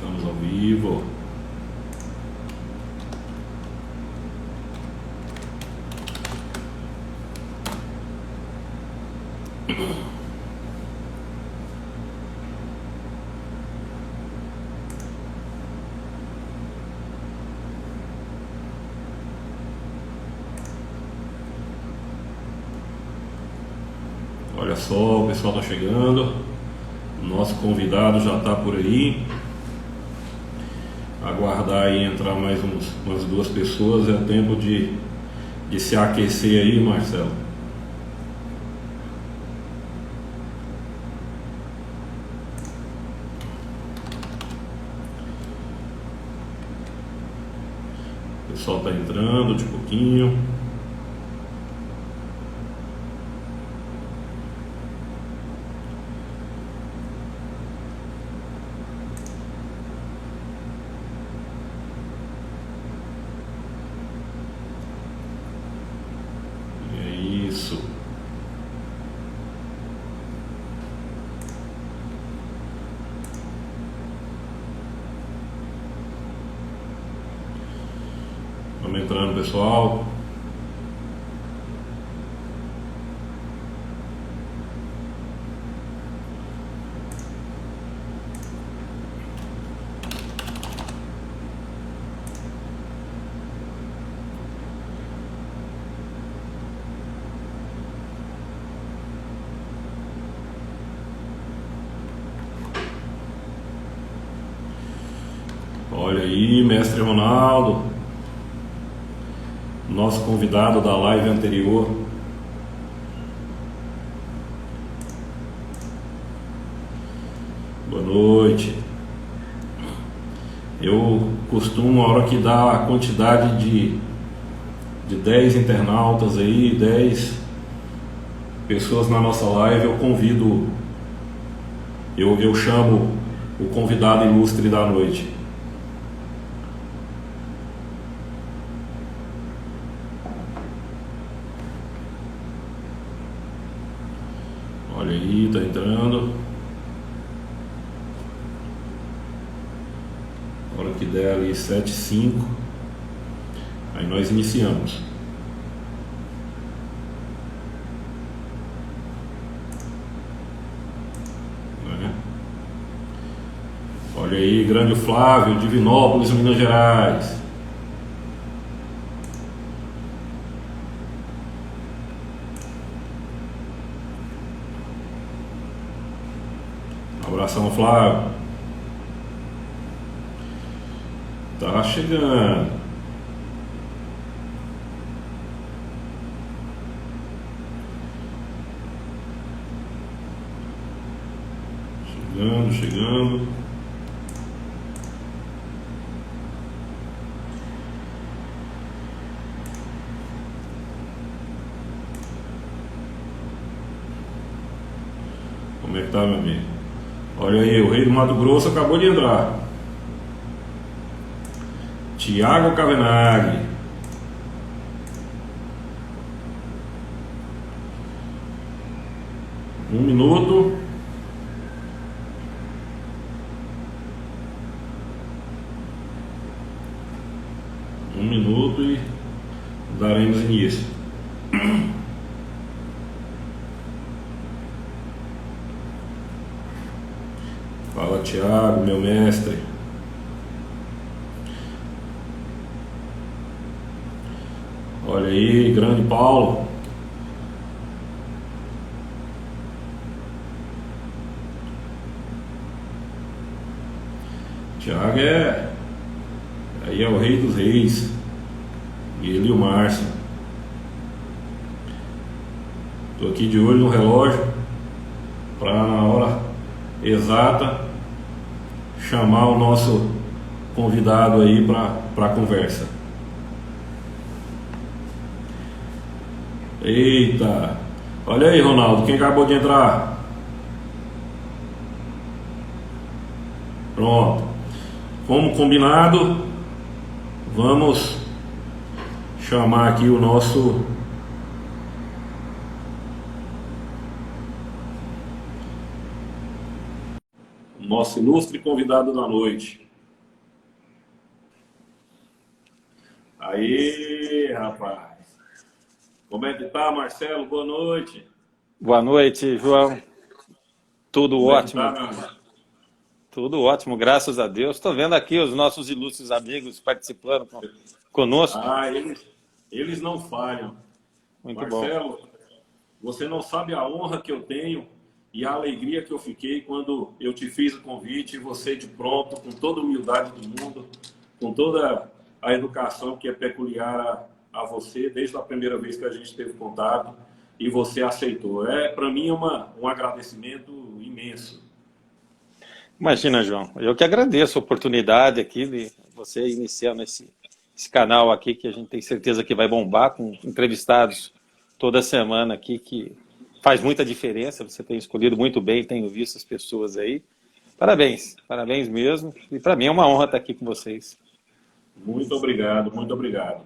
Estamos ao vivo. Olha só, o pessoal está chegando. O nosso convidado já está por aí. Aguardar aí entrar mais umas duas pessoas. É tempo de se aquecer aí, Marcelo. O pessoal está entrando de pouquinho. Vamos entrando, pessoal. Olha aí, mestre Ronaldo, nosso convidado da live anterior. Boa noite. Eu costumo, a hora que dá a quantidade de 10 internautas aí, 10 pessoas na nossa live, eu convido, eu chamo o convidado ilustre da noite. Olha aí, tá entrando. A hora que der ali 7h05, aí nós iniciamos. Olha aí, grande Flávio, Divinópolis, Minas Gerais. Abração, Flávio. Tá chegando. Chegando. Como é que tá, meu amigo? Olha aí, o rei do Mato Grosso acabou de entrar. Tiago Cavenaghi. Um minuto. E daremos início. Fala, Tiago, meu mestre. Olha aí, grande Paulo. Tiago aí é o rei dos reis. Ele e o Márcio. Estou aqui de olho no relógio para na hora exata chamar o nosso convidado aí para a conversa. Eita! Olha aí, Ronaldo, quem acabou de entrar? Pronto. Como combinado, vamos chamar aqui o nosso ilustre convidado da noite. Aí, rapaz. Como é que tá, Marcelo? Boa noite. Boa noite, João. Tudo Como é que tá, ótimo, meu amigo? tudo ótimo, graças a Deus. Estou vendo aqui os nossos ilustres amigos participando conosco. Ah, eles não falham. Muito bom. Marcelo, você não sabe a honra que eu tenho e a alegria que eu fiquei quando eu te fiz o convite e você de pronto, com toda a humildade do mundo, com toda a educação que é peculiar a você, desde a primeira vez que a gente teve contato, e você aceitou. Para mim, um agradecimento imenso. Imagina, João, eu que agradeço a oportunidade aqui de você iniciando esse canal aqui, que a gente tem certeza que vai bombar, com entrevistados toda semana aqui, que faz muita diferença. Você tem escolhido muito bem, tenho visto as pessoas aí. Parabéns, parabéns mesmo. E para mim é uma honra estar aqui com vocês. Muito obrigado, muito obrigado.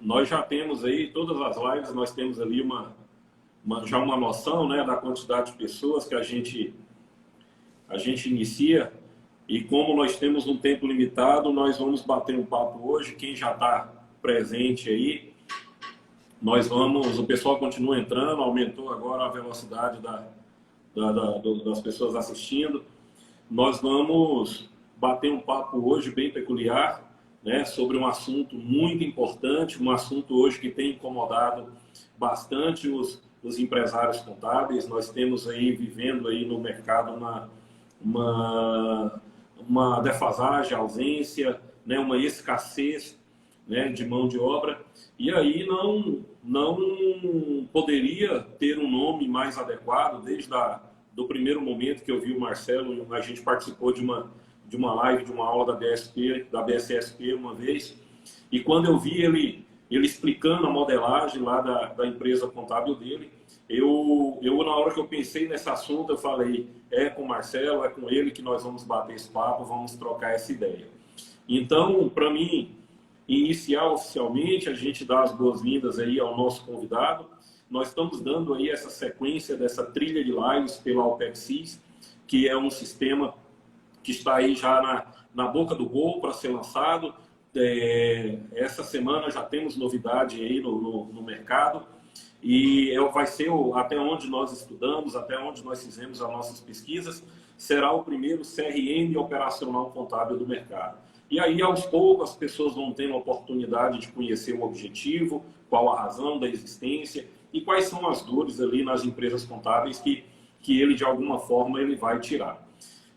Nós já temos aí, todas as lives, nós temos ali já uma noção, né, da quantidade de pessoas que a gente inicia, e como nós temos um tempo limitado, nós vamos bater um papo hoje. Quem já está presente aí, o pessoal continua entrando, aumentou agora a velocidade das pessoas assistindo. Nós vamos bater um papo hoje bem peculiar, né, sobre um assunto muito importante, um assunto hoje que tem incomodado bastante os empresários contábeis. Nós temos aí, vivendo aí no mercado, uma defasagem, ausência, né, uma escassez, né, de mão de obra, e aí não poderia ter um nome mais adequado. Desde do primeiro momento que eu vi o Marcelo, a gente participou de uma live, de uma aula da BSSP uma vez, e quando eu vi ele explicando a modelagem lá da empresa contábil dele, eu na hora que eu pensei nesse assunto, eu falei, é com o Marcelo, é com ele que nós vamos bater esse papo, vamos trocar essa ideia. Então, para mim, iniciar oficialmente, a gente dá as boas-vindas aí ao nosso convidado. Nós estamos dando aí essa sequência dessa trilha de lives pela Alpexis, que é um sistema que está aí já na boca do gol para ser lançado. Essa semana já temos novidade aí no mercado, e vai ser até onde nós estudamos, até onde nós fizemos as nossas pesquisas, será o primeiro CRM operacional contábil do mercado. E aí, aos poucos, as pessoas vão tendo a oportunidade de conhecer o objetivo, qual a razão da existência e quais são as dores ali nas empresas contábeis que ele, de alguma forma, ele vai tirar.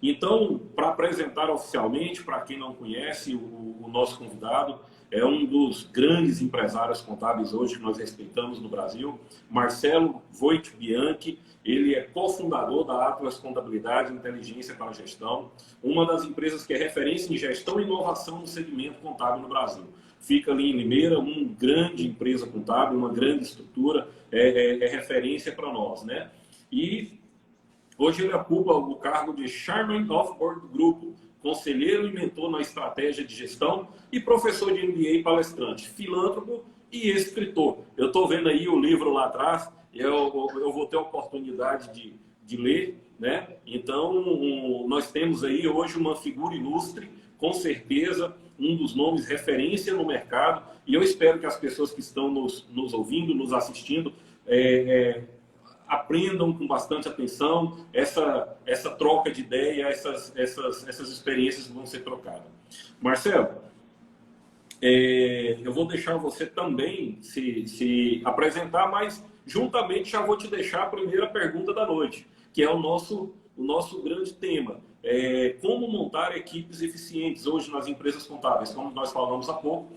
Então, para apresentar oficialmente, para quem não conhece, o nosso convidado é um dos grandes empresários contábeis hoje que nós respeitamos no Brasil, Marcelo Voit Bianchi. Ele é cofundador da Atlas Contabilidade e Inteligência para a Gestão, uma das empresas que é referência em gestão e inovação no segmento contábil no Brasil. Fica ali em Limeira, uma grande empresa contábil, uma grande estrutura, é referência para nós, né? E hoje ele ocupa o cargo de Chairman of Board do grupo, conselheiro e mentor na estratégia de gestão e professor de MBA e palestrante, filântropo e escritor. Eu estou vendo aí o livro lá atrás, eu vou ter a oportunidade de ler, né? Então, nós temos aí hoje uma figura ilustre, com certeza um dos nomes referência no mercado, e eu espero que as pessoas que estão nos ouvindo, nos assistindo, aprendam com bastante atenção essa troca de ideia, essas experiências que vão ser trocadas. Marcelo, eu vou deixar você também se apresentar, mas juntamente já vou te deixar a primeira pergunta da noite, que é o nosso grande tema. Como montar equipes eficientes hoje nas empresas contábeis. Como nós falamos há pouco,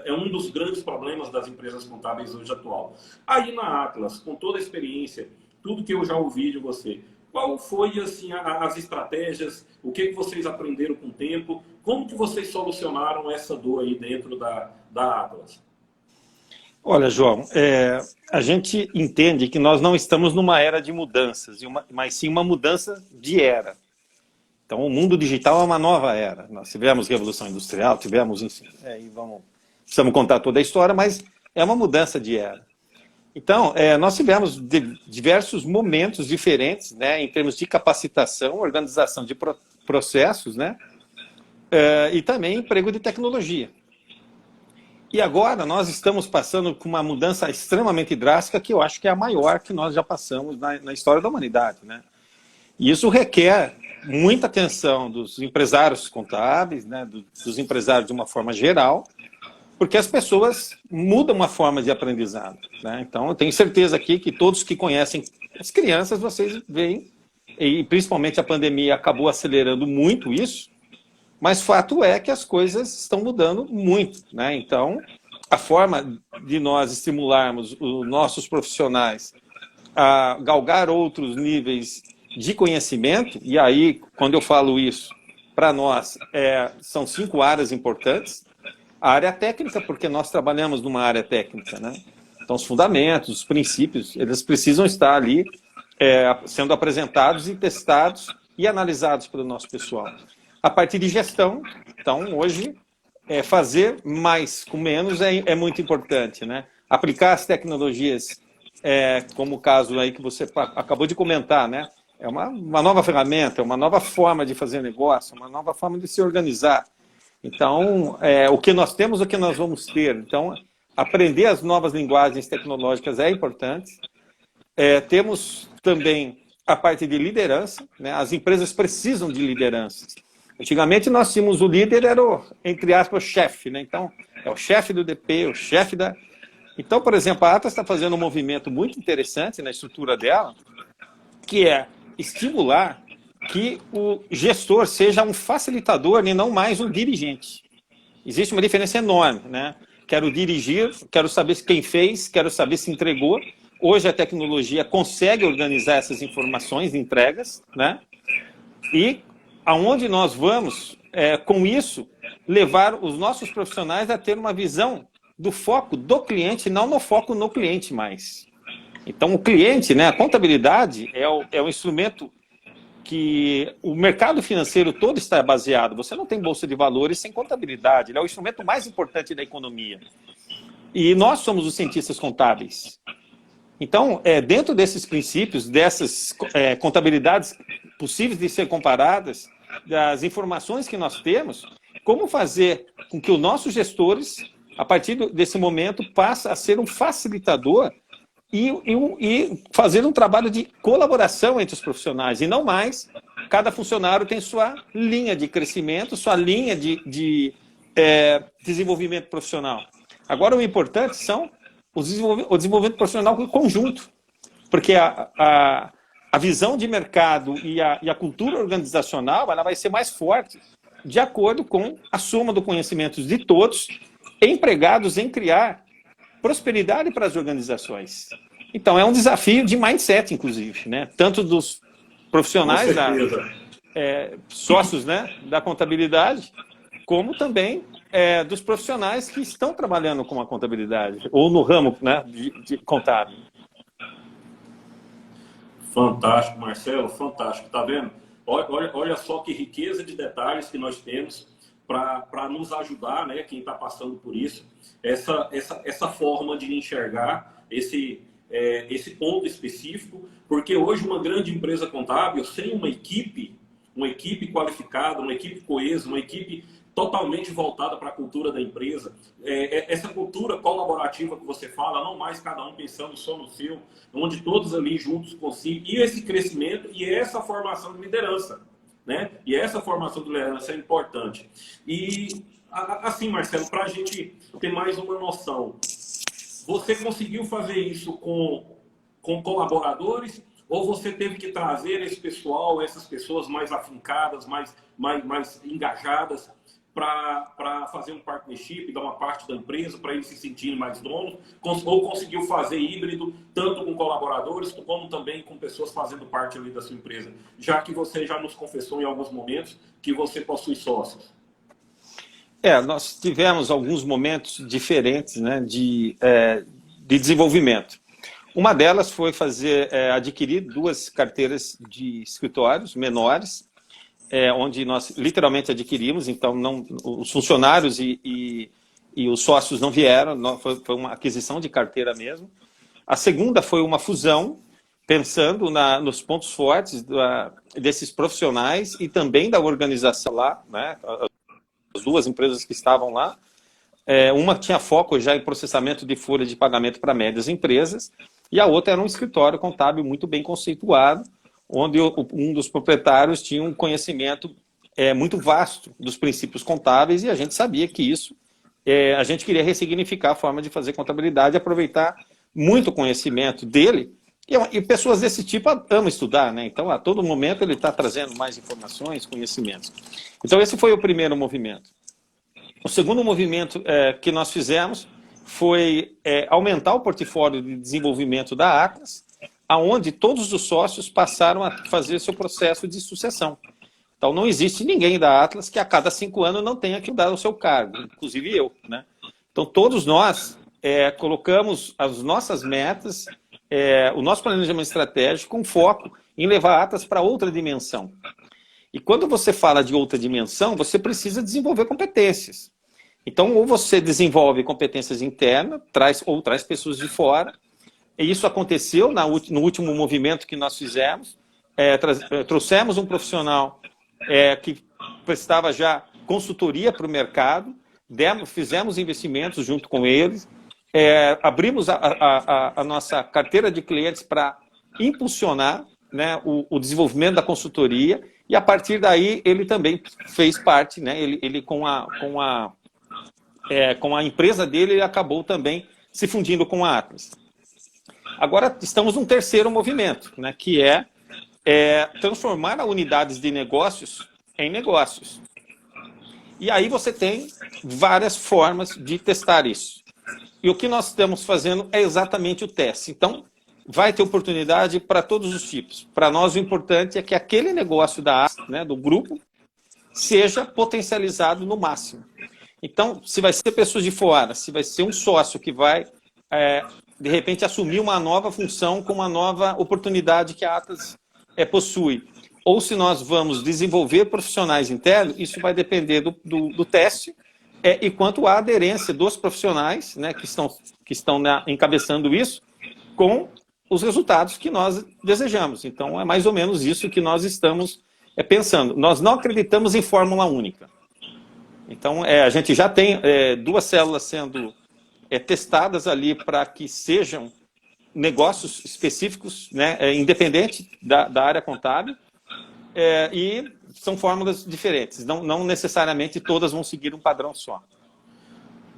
é um dos grandes problemas das empresas contábeis hoje atual. Aí na Atlas, com toda a experiência, tudo que eu já ouvi de você, qual foi assim, as estratégias, o que vocês aprenderam com o tempo, como que vocês solucionaram essa dor aí dentro da Atlas? Olha, João, a gente entende que nós não estamos numa era de mudanças, mas sim uma mudança de era. Então, o mundo digital é uma nova era. Nós tivemos Revolução Industrial, enfim, precisamos contar toda a história, mas é uma mudança de era. Então, nós tivemos diversos momentos diferentes, né, em termos de capacitação, organização de processos, né, e também emprego de tecnologia. E agora nós estamos passando por uma mudança extremamente drástica, que eu acho que é a maior que nós já passamos na história da humanidade, né? E isso requer muita atenção dos empresários contábeis, né, dos empresários de uma forma geral, porque as pessoas mudam a forma de aprendizado, né? Então, eu tenho certeza aqui que todos que conhecem as crianças, vocês veem, e principalmente a pandemia acabou acelerando muito isso, mas fato é que as coisas estão mudando muito, né? Então, a forma de nós estimularmos os nossos profissionais a galgar outros níveis de conhecimento, e aí, quando eu falo isso, para nós, são 5 áreas importantes. A área técnica, porque nós trabalhamos numa área técnica, né? Então, os fundamentos, os princípios, eles precisam estar ali sendo apresentados e testados e analisados pelo nosso pessoal. A partir de gestão, então, hoje, fazer mais com menos é muito importante, né? Aplicar as tecnologias, como o caso aí que você acabou de comentar, né? É uma nova ferramenta, uma nova forma de fazer negócio, uma nova forma de se organizar. Então, o que nós temos, o que nós vamos ter. Então, aprender as novas linguagens tecnológicas é importante. Temos também a parte de liderança, né? As empresas precisam de lideranças. Antigamente, nós tínhamos o líder, era o, entre aspas, o chefe, né? Então, é o chefe do DP, o chefe da... Então, por exemplo, a Atlas está fazendo um movimento muito interessante na estrutura dela, que é estimular que o gestor seja um facilitador e não mais um dirigente. Existe uma diferença enorme, né? Quero dirigir, quero saber quem fez, quero saber se entregou. Hoje a tecnologia consegue organizar essas informações de entregas, né? E aonde nós vamos, com isso, levar os nossos profissionais a ter uma visão do foco do cliente, não no foco no cliente mais. Então, o cliente, né, a contabilidade é o instrumento que o mercado financeiro todo está baseado. Você não tem bolsa de valores sem contabilidade. Ele é o instrumento mais importante da economia. E nós somos os cientistas contábeis. Então, dentro desses princípios, dessas contabilidades possíveis de ser comparadas, das informações que nós temos, como fazer com que os nossos gestores, a partir desse momento, passem a ser um facilitador e fazer um trabalho de colaboração entre os profissionais, e não mais, cada funcionário tem sua linha de crescimento, sua linha de desenvolvimento profissional. Agora, o importante são o desenvolvimento profissional em conjunto, porque a visão de mercado e a cultura organizacional ela vai ser mais forte de acordo com a soma do conhecimento de todos empregados em criar prosperidade para as organizações. Então, é um desafio de mindset, inclusive, né? Tanto dos profissionais, sócios, né, da contabilidade, como também dos profissionais que estão trabalhando com a contabilidade, ou no ramo, né, de contábil. Fantástico, Marcelo, fantástico. Tá vendo? Olha só que riqueza de detalhes que nós temos para nos ajudar, né, quem está passando por isso, essa forma de enxergar esse ponto específico, porque hoje uma grande empresa contábil, sem uma equipe qualificada, uma equipe coesa, uma equipe totalmente voltada para a cultura da empresa, essa cultura colaborativa que você fala, não mais cada um pensando só no seu, onde todos ali juntos consigam, e esse crescimento e essa formação de liderança, né? E essa formação de liderança é importante. E assim, Marcelo, para a gente ter mais uma noção, você conseguiu fazer isso com colaboradores ou você teve que trazer esse pessoal, essas pessoas mais afincadas, mais engajadas para fazer um partnership, dar uma parte da empresa para eles se sentirem mais donos? Ou conseguiu fazer híbrido, tanto com colaboradores, como também com pessoas fazendo parte ali da sua empresa? Já que você já nos confessou em alguns momentos que você possui sócios. Nós tivemos alguns momentos diferentes, né, de desenvolvimento. Uma delas foi adquirir 2 carteiras de escritórios menores, onde nós literalmente adquirimos, então os funcionários e os sócios não vieram, foi uma aquisição de carteira mesmo. A segunda foi uma fusão, pensando nos pontos fortes desses profissionais e também da organização lá, né? duas empresas que estavam lá. Uma tinha foco já em processamento de folha de pagamento para médias empresas, e a outra era um escritório contábil muito bem conceituado, onde um dos proprietários tinha um conhecimento muito vasto dos princípios contábeis, e a gente sabia que isso, a gente queria ressignificar a forma de fazer contabilidade, aproveitar muito o conhecimento dele, e pessoas desse tipo amam estudar, né? Então, a todo momento ele está trazendo mais informações, conhecimentos. Então, esse foi o primeiro movimento. O segundo movimento que nós fizemos foi aumentar o portfólio de desenvolvimento da Atlas, aonde todos os sócios passaram a fazer seu processo de sucessão. Então, não existe ninguém da Atlas que a cada 5 anos não tenha que mudar o seu cargo, inclusive eu, né? Então, todos nós colocamos as nossas metas, o nosso planejamento estratégico com foco em levar a Atlas para outra dimensão. E quando você fala de outra dimensão, você precisa desenvolver competências. Então, ou você desenvolve competências internas, traz pessoas de fora. E isso aconteceu no último movimento que nós fizemos. Trouxemos um profissional que prestava já consultoria para o mercado, fizemos investimentos junto com eles, abrimos a nossa carteira de clientes para impulsionar, né, o desenvolvimento da consultoria, e a partir daí ele também fez parte, né, ele com a empresa dele, ele acabou também se fundindo com a Atlas. Agora estamos num terceiro movimento, né, que é transformar as unidades de negócios em negócios. E aí você tem várias formas de testar isso. E o que nós estamos fazendo é exatamente o teste. Então, vai ter oportunidade para todos os tipos. Para nós, o importante é que aquele negócio né, do grupo seja potencializado no máximo. Então, se vai ser pessoas de fora, se vai ser um sócio que vai, de repente, assumir uma nova função com uma nova oportunidade que a Atlas possui, ou se nós vamos desenvolver profissionais internos, isso vai depender do teste e quanto à aderência dos profissionais, né, que estão encabeçando isso com os resultados que nós desejamos. Então, é mais ou menos isso que nós estamos pensando. Nós não acreditamos em fórmula única. Então, a gente já tem 2 células sendo testadas ali para que sejam negócios específicos, né, independente da área contábil, e são fórmulas diferentes. Não necessariamente todas vão seguir um padrão só.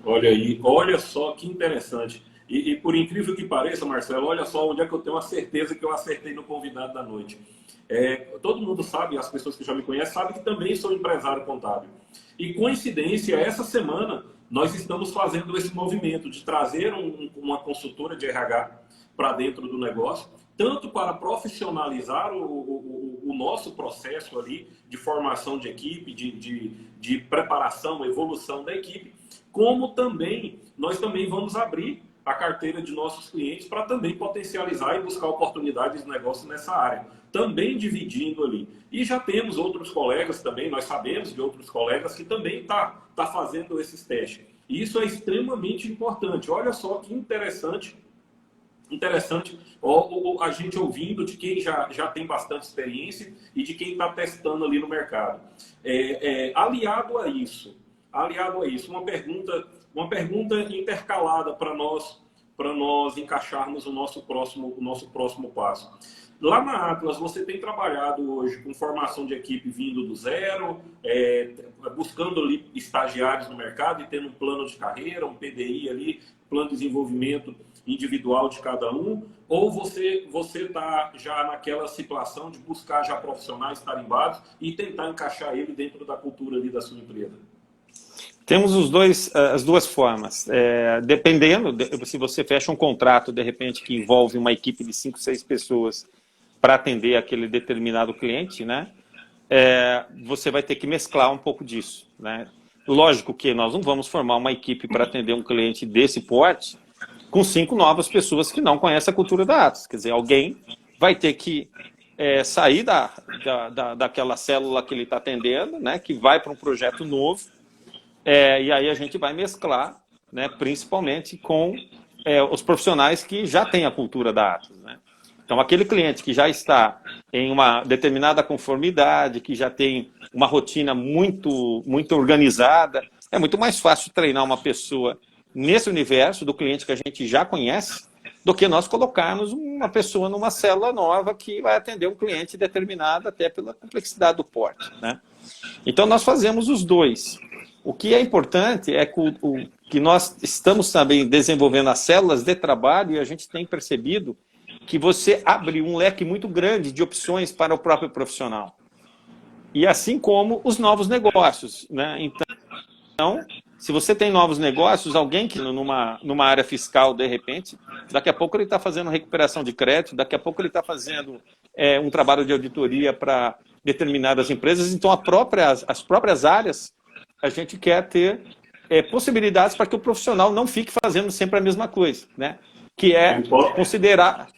Olha aí, olha só que interessante. E por incrível que pareça, Marcelo, olha só onde é que eu tenho a certeza que eu acertei no convidado da noite. Todo mundo sabe, as pessoas que já me conhecem, sabem que também sou empresário contábil. E coincidência, essa semana nós estamos fazendo esse movimento de trazer uma consultora de RH para dentro do negócio, tanto para profissionalizar o nosso processo ali de formação de equipe, de preparação, evolução da equipe, como também nós também vamos abrir a carteira de nossos clientes para também potencializar e buscar oportunidades de negócio nessa área, também dividindo ali. E já temos outros colegas também, nós sabemos de outros colegas que também tá fazendo esses testes. E isso é extremamente importante. Olha só que interessante a gente ouvindo de quem já tem bastante experiência e de quem está testando ali no mercado. Aliado a isso, uma pergunta intercalada para nós encaixarmos o nosso próximo passo. Lá na Atlas, você tem trabalhado hoje com formação de equipe vindo do zero, buscando ali estagiários no mercado e tendo um plano de carreira, um PDI ali, plano de desenvolvimento individual de cada um, ou você está já naquela situação de buscar já profissionais tarimbados e tentar encaixar ele dentro da cultura ali da sua empresa? Temos as duas formas. Dependendo, se você fecha um contrato, de repente, que envolve uma equipe de 5, 6 pessoas para atender aquele determinado cliente, né? Você vai ter que mesclar um pouco disso, né? Lógico que nós não vamos formar uma equipe para atender um cliente desse porte com 5 novas pessoas que não conhecem a cultura da Atlas. Quer dizer, alguém vai ter que sair daquela célula que ele está atendendo, né? Que vai para um projeto novo. E aí a gente vai mesclar, né, principalmente com os profissionais que já têm a cultura da Atlas, né? Então, aquele cliente que já está em uma determinada conformidade, que já tem uma rotina muito organizada. É muito mais fácil treinar uma pessoa nesse universo do cliente que a gente já conhece do que nós colocarmos uma pessoa numa célula nova que vai atender um cliente determinado até pela complexidade do porte, né? Então, nós fazemos os dois. O que é importante é que nós estamos também desenvolvendo as células de trabalho e a gente tem percebido que você abre um leque muito grande de opções para o próprio profissional. E assim como os novos negócios, né? Então, se você tem novos negócios, alguém que numa área fiscal, de repente, daqui a pouco ele está fazendo recuperação de crédito, daqui a pouco ele está fazendo um trabalho de auditoria para determinadas empresas. Então, as próprias áreas, a gente quer ter possibilidades para que o profissional não fique fazendo sempre a mesma coisa, né? Que é considerar,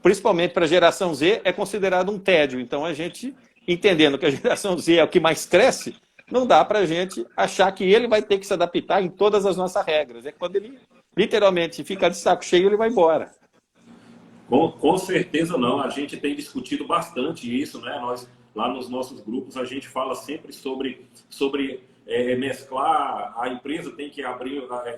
principalmente para a geração Z, é considerado um tédio. Então, a gente, entendendo que a geração Z é o que mais cresce, não dá para a gente achar que ele vai ter que se adaptar em todas as nossas regras. É quando ele, literalmente, fica de saco cheio, ele vai embora. Com certeza não. A gente tem discutido bastante isso, né? Nós, lá nos nossos grupos, a gente fala sempre sobre mesclar. A empresa tem que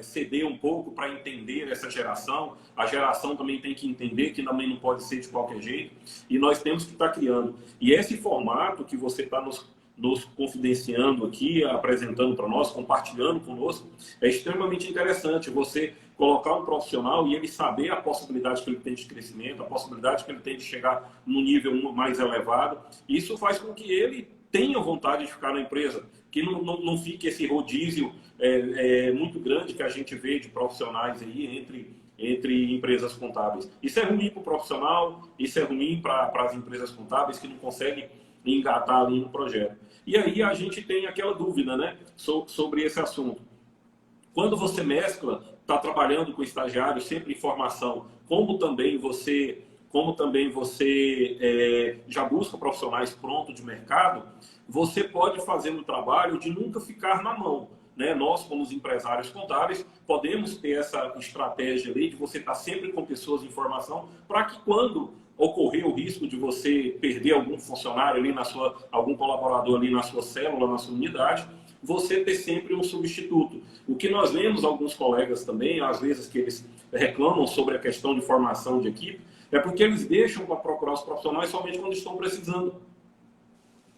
ceder um pouco para entender essa geração. A geração também tem que entender que também não pode ser de qualquer jeito. E nós temos que estar criando. E esse formato que você está nos confidenciando aqui, apresentando para nós, compartilhando conosco, é extremamente interessante você colocar um profissional e ele saber a possibilidade que ele tem de crescimento, a possibilidade que ele tem de chegar num nível mais elevado. Isso faz com que ele tenha vontade de ficar na empresa, que não fique esse rodízio muito grande que a gente vê de profissionais aí entre empresas contábeis. Isso é ruim para o profissional, isso é ruim para as empresas contábeis que não conseguem engatar ali no projeto. E aí a gente tem aquela dúvida, né, sobre esse assunto. Quando você mescla, está trabalhando com estagiários, sempre em formação, como também você já busca profissionais prontos de mercado, você pode fazer um trabalho de nunca ficar na mão, né? Nós, como os empresários contábeis, podemos ter essa estratégia ali de você estar sempre com pessoas em formação para que quando ocorrer o risco de você perder algum funcionário ali algum colaborador ali na sua célula, na sua unidade, você ter sempre um substituto. O que nós vemos alguns colegas também, às vezes que eles reclamam sobre a questão de formação de equipe, é porque eles deixam para procurar os profissionais somente quando estão precisando,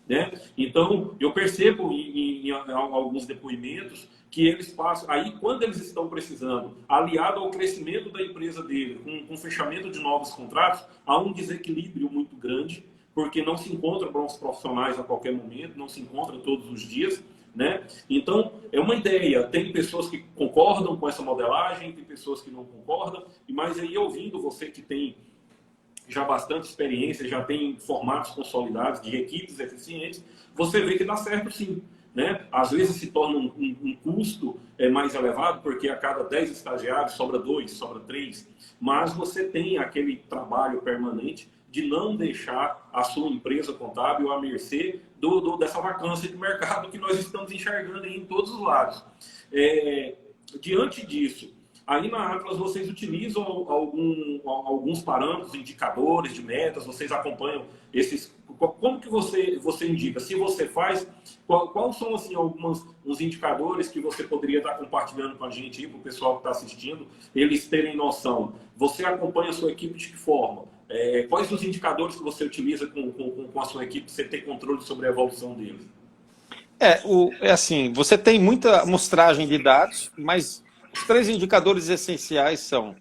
né? Então, eu percebo em alguns depoimentos que eles passam, aí quando eles estão precisando, aliado ao crescimento da empresa dele, com o fechamento de novos contratos, há um desequilíbrio muito grande, porque não se encontra bons profissionais a qualquer momento, não se encontra todos os dias, né? Então, é uma ideia. Tem pessoas que concordam com essa modelagem, tem pessoas que não concordam, mas aí ouvindo você que tem já bastante experiência, já tem formatos consolidados de equipes eficientes, você vê que dá certo sim, né? Às vezes se torna um custo mais elevado, porque a cada 10 estagiários sobra 2, sobra 3, mas você tem aquele trabalho permanente de não deixar a sua empresa contábil à mercê dessa vacância de mercado que nós estamos enxergando aí em todos os lados. Diante disso, aí na Atlas vocês utilizam alguns parâmetros, indicadores de metas, vocês acompanham esses. Como que você indica? Se você faz, quais são assim, uns indicadores que você poderia estar compartilhando com a gente, para o pessoal que está assistindo, eles terem noção? Você acompanha a sua equipe de que forma? Quais os indicadores que você utiliza com a sua equipe para você ter controle sobre a evolução deles? Assim, você tem muita amostragem de dados, mas os 3 indicadores essenciais são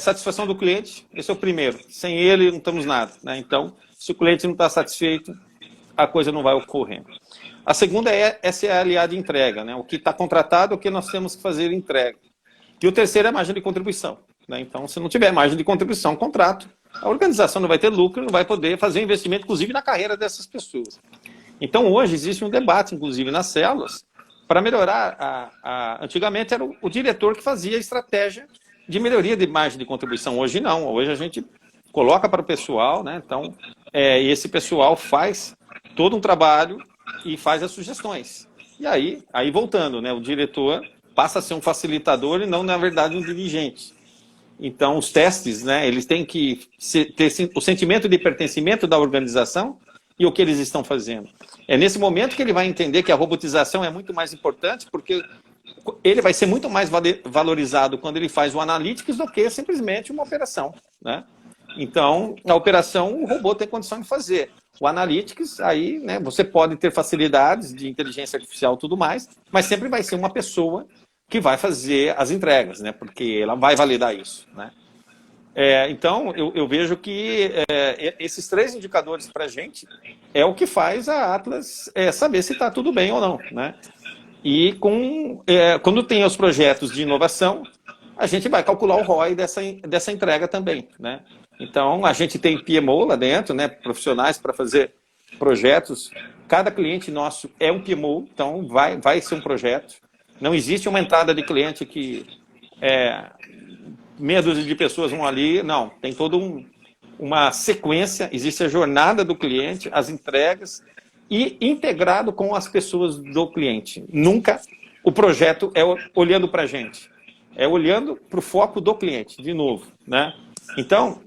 satisfação do cliente, esse é o primeiro. Sem ele, não temos nada, né? Então, se o cliente não está satisfeito, a coisa não vai ocorrer. A segunda é SLA de entrega, né? O que está contratado, o que nós temos que fazer entrega. E o terceiro é a margem de contribuição, né? Então, se não tiver margem de contribuição, contrato, a organização não vai ter lucro, não vai poder fazer investimento, inclusive, na carreira dessas pessoas. Então, hoje, existe um debate, inclusive, nas células, para melhorar. Antigamente era o diretor que fazia a estratégia de melhoria de margem de contribuição. Hoje não, hoje a gente coloca para o pessoal, né? Então, esse pessoal faz todo um trabalho e faz as sugestões. E aí voltando, né? O diretor passa a ser um facilitador e não, na verdade, um dirigente. Então, os testes, né? Eles têm que ter o sentimento de pertencimento da organização e o que eles estão fazendo. É nesse momento que ele vai entender que a robotização é muito mais importante, porque ele vai ser muito mais valorizado quando ele faz o analytics do que simplesmente uma operação, né? Então, a operação o robô tem condição de fazer. O analytics, aí, né, você pode ter facilidades de inteligência artificial e tudo mais, mas sempre vai ser uma pessoa que vai fazer as entregas, né? Porque ela vai validar isso, né? Então, eu vejo que esses 3 indicadores para a gente é o que faz a Atlas saber se está tudo bem ou não, né? E quando tem os projetos de inovação, a gente vai calcular o ROI dessa entrega também, né? Então, a gente tem PMO lá dentro, né? Profissionais para fazer projetos. Cada cliente nosso é um PMO, então vai ser um projeto. Não existe uma entrada de cliente que meia dúzia de pessoas vão ali, não. Tem toda uma sequência, existe a jornada do cliente, as entregas, e integrado com as pessoas do cliente. Nunca o projeto é olhando para a gente, é olhando para o foco do cliente, de novo, né? Então,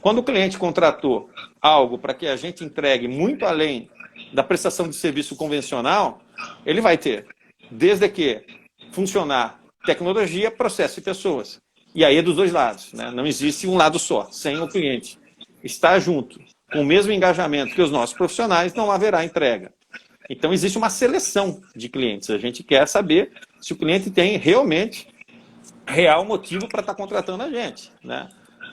quando o cliente contratou algo para que a gente entregue muito além da prestação de serviço convencional, ele vai ter, desde que funcionar tecnologia, processo e pessoas. E aí é dos 2 lados, né? Não existe um lado só, sem o cliente estar junto, com o mesmo engajamento que os nossos profissionais, não haverá entrega. Então, existe uma seleção de clientes. A gente quer saber se o cliente tem realmente real motivo para estar contratando a gente, né?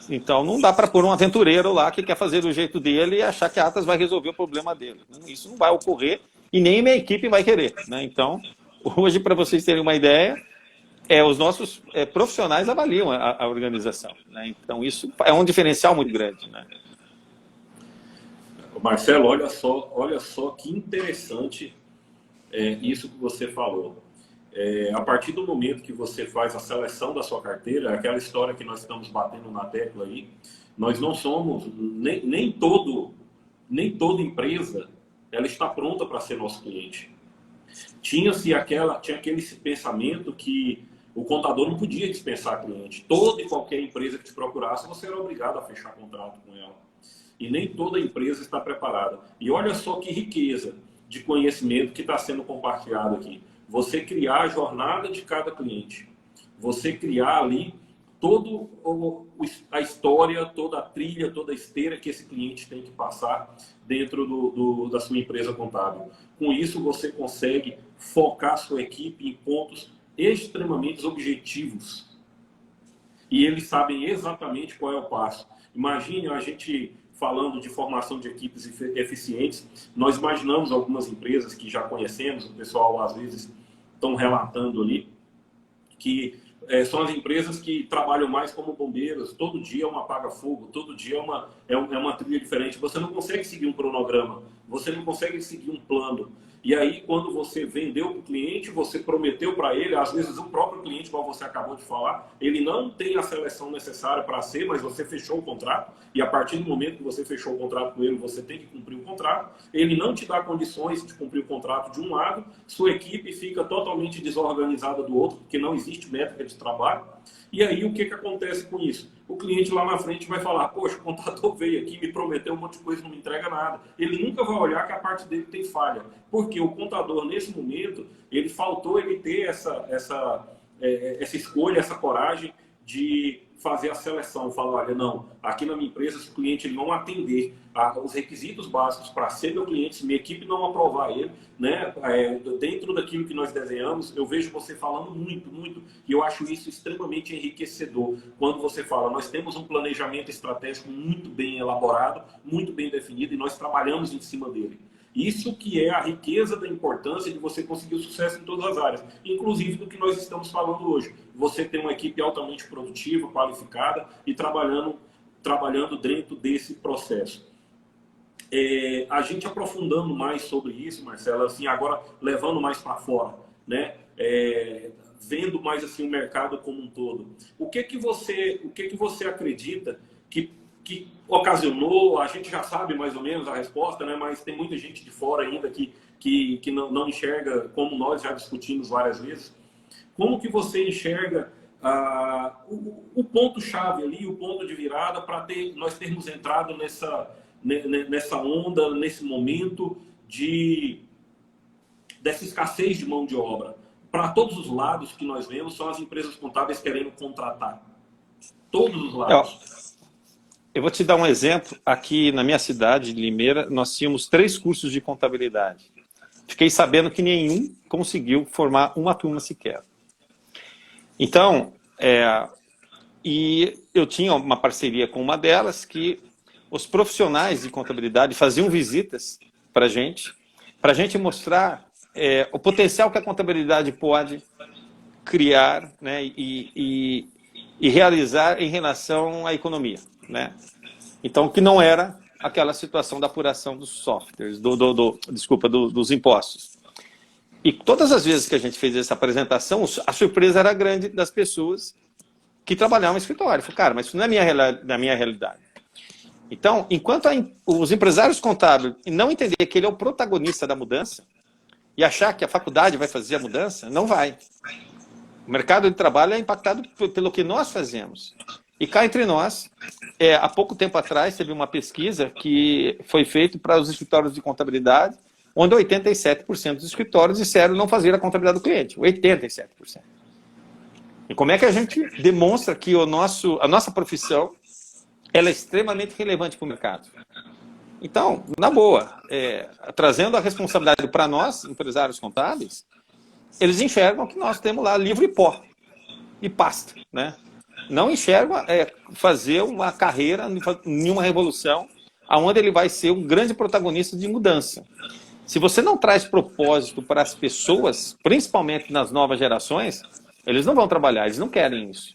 Então, não dá para pôr um aventureiro lá que quer fazer do jeito dele e achar que a Atlas vai resolver o problema dele. Isso não vai ocorrer e nem minha equipe vai querer, né? Então, hoje, para vocês terem uma ideia, os nossos profissionais avaliam a organização, né? Então, isso é um diferencial muito grande, né? Marcelo, olha só que interessante isso que você falou. A partir do momento que você faz a seleção da sua carteira, aquela história que nós estamos batendo na tecla aí, nós não somos, nem toda empresa ela está pronta para ser nosso cliente. Tinha aquele pensamento que o contador não podia dispensar cliente. Toda e qualquer empresa que te procurasse, você era obrigado a fechar contrato com ela. E nem toda empresa está preparada. E olha só que riqueza de conhecimento que está sendo compartilhado aqui. Você criar a jornada de cada cliente. Você criar ali toda a história, toda a trilha, toda a esteira que esse cliente tem que passar dentro da sua empresa contábil. Com isso, você consegue focar a sua equipe em pontos extremamente objetivos. E eles sabem exatamente qual é o passo. Imagine a gente falando de formação de equipes eficientes, nós imaginamos algumas empresas que já conhecemos, o pessoal às vezes estão relatando ali, que são as empresas que trabalham mais como bombeiros, todo dia é um apaga-fogo, todo dia é uma trilha diferente. Você não consegue seguir um cronograma, você não consegue seguir um plano. E aí, quando você vendeu para o cliente, você prometeu para ele, às vezes o próprio cliente, como você acabou de falar, ele não tem a seleção necessária para ser, mas você fechou o contrato, e a partir do momento que você fechou o contrato com ele, você tem que cumprir o contrato. Ele não te dá condições de cumprir o contrato de um lado, sua equipe fica totalmente desorganizada do outro, porque não existe métrica de trabalho. E aí, o que acontece com isso? O cliente lá na frente vai falar, poxa, o contador veio aqui, me prometeu um monte de coisa, não me entrega nada. Ele nunca vai olhar que a parte dele tem falha. Porque o contador, nesse momento, faltou ele ter essa escolha, essa coragem de fazer a seleção. Falar, olha, não, aqui na minha empresa, se o cliente não atender os requisitos básicos para ser meu cliente, se minha equipe não aprovar ele, né, dentro daquilo que nós desenhamos, eu vejo você falando muito, muito, e eu acho isso extremamente enriquecedor. Quando você fala, nós temos um planejamento estratégico muito bem elaborado, muito bem definido, e nós trabalhamos em cima dele. Isso que é a riqueza da importância de você conseguir o sucesso em todas as áreas, inclusive do que nós estamos falando hoje. Você tem uma equipe altamente produtiva, qualificada e trabalhando dentro desse processo. A gente aprofundando mais sobre isso, Marcelo, assim, agora levando mais para fora, né? Vendo mais assim, o mercado como um todo. O que você acredita que ocasionou? A gente já sabe mais ou menos a resposta, né? Mas tem muita gente de fora ainda que não enxerga, como nós já discutimos várias vezes. Como que você enxerga o ponto-chave ali, o ponto de virada para nós termos entrado nessa onda, nesse momento dessa escassez de mão de obra. Para todos os lados que nós vemos, são as empresas contábeis querendo contratar. Todos os lados. Eu vou te dar um exemplo. Aqui na minha cidade, de Limeira, nós tínhamos 3 cursos de contabilidade. Fiquei sabendo que nenhum conseguiu formar uma turma sequer. Então, e eu tinha uma parceria com uma delas que os profissionais de contabilidade faziam visitas para a gente mostrar o potencial que a contabilidade pode criar, né, e realizar em relação à economia, né? Então, que não era aquela situação da apuração dos softwares, dos impostos. E todas as vezes que a gente fez essa apresentação, a surpresa era grande das pessoas que trabalhavam no escritório. Falei, cara, mas isso não é da minha realidade. Então, enquanto os empresários contábeis não entender que ele é o protagonista da mudança e achar que a faculdade vai fazer a mudança, não vai. O mercado de trabalho é impactado pelo que nós fazemos. E cá entre nós, há pouco tempo atrás, teve uma pesquisa que foi feita para os escritórios de contabilidade, onde 87% dos escritórios disseram não fazer a contabilidade do cliente. 87%. E como é que a gente demonstra que a nossa profissão ela é extremamente relevante para o mercado? Então, na boa, trazendo a responsabilidade para nós, empresários contábeis, eles enxergam que nós temos lá livro e pó e pasta, né? Não enxergam fazer uma carreira em uma revolução onde ele vai ser um grande protagonista de mudança. Se você não traz propósito para as pessoas, principalmente nas novas gerações, eles não vão trabalhar, eles não querem isso.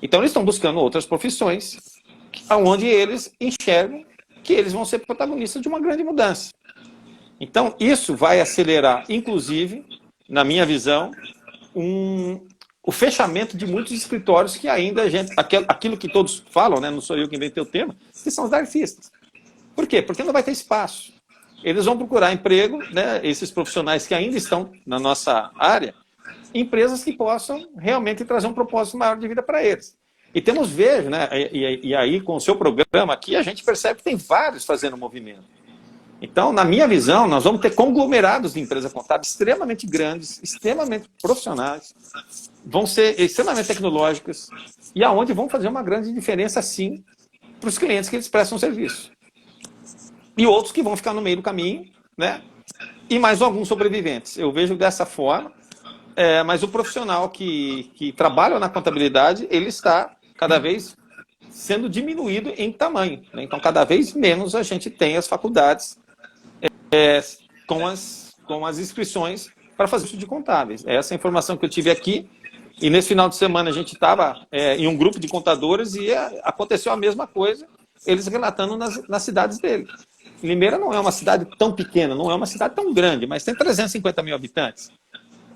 Então eles estão buscando outras profissões onde eles enxergam que eles vão ser protagonistas de uma grande mudança. Então isso vai acelerar, inclusive, na minha visão, o fechamento de muitos escritórios que ainda aquilo que todos falam, né, não sou eu que inventei o termo, que são os darfistas. Por quê? Porque não vai ter espaço. Eles vão procurar emprego, né, esses profissionais que ainda estão na nossa área, empresas que possam realmente trazer um propósito maior de vida para eles. E temos vejo, né, e aí com o seu programa aqui, a gente percebe que tem vários fazendo movimento. Então, na minha visão, nós vamos ter conglomerados de empresas contábeis extremamente grandes, extremamente profissionais, vão ser extremamente tecnológicas e aonde vão fazer uma grande diferença, sim, para os clientes que eles prestam serviço. E outros que vão ficar no meio do caminho, né? E mais alguns sobreviventes. Eu vejo dessa forma, mas o profissional que trabalha na contabilidade, ele está cada vez sendo diminuído em tamanho, né? Então, cada vez menos a gente tem as faculdades com as inscrições para fazer isso de contábeis. Essa é a informação que eu tive aqui. E nesse final de semana a gente estava em um grupo de contadores e aconteceu a mesma coisa, eles relatando nas cidades dele. Limeira não é uma cidade tão pequena, não é uma cidade tão grande, mas tem 350 mil habitantes.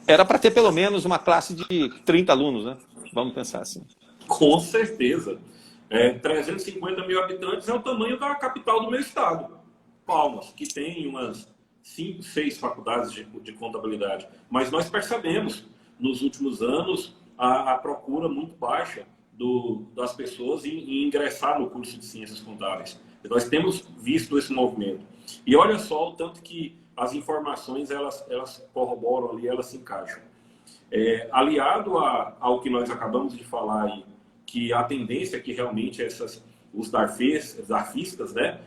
Era para ter pelo menos uma classe de 30 alunos, né? Vamos pensar assim. Com certeza. 350 mil habitantes é o tamanho da capital do meu estado, Palmas, que tem umas 5, 6 faculdades de contabilidade. Mas nós percebemos, nos últimos anos, a procura muito baixa das pessoas em ingressar no curso de Ciências Contábeis. Nós temos visto esse movimento. E olha só o tanto que as informações elas corroboram ali, elas se encaixam. Aliado ao que nós acabamos de falar aí, que a tendência é que realmente os darfistas, né,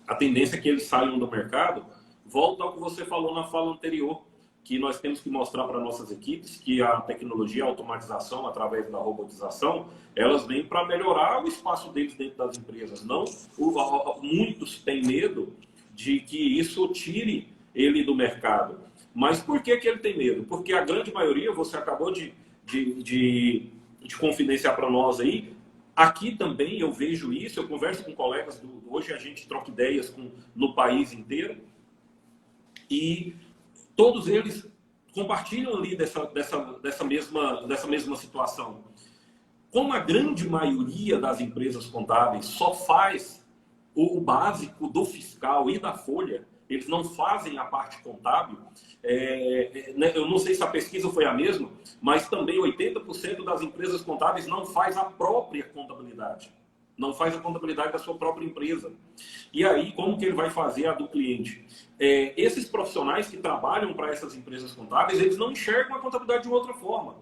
a tendência é que eles saiam do mercado, volta ao que você falou na fala anterior, que nós temos que mostrar para nossas equipes que a tecnologia, a automatização, através da robotização, elas vêm para melhorar o espaço deles dentro das empresas. Muitos têm medo de que isso tire ele do mercado. Mas por que ele tem medo? Porque a grande maioria, você acabou de confidenciar para nós aí, aqui também eu vejo isso, eu converso com colegas, hoje a gente troca ideias no país inteiro, e todos eles compartilham ali dessa mesma situação. Como a grande maioria das empresas contábeis só faz o básico do fiscal e da folha, eles não fazem a parte contábil, eu não sei se a pesquisa foi a mesma, mas também 80% das empresas contábeis não faz a própria contabilidade. não faz a contabilidade da sua própria empresa. E aí, como que ele vai fazer a do cliente? Esses profissionais que trabalham para essas empresas contábeis, eles não enxergam a contabilidade de outra forma.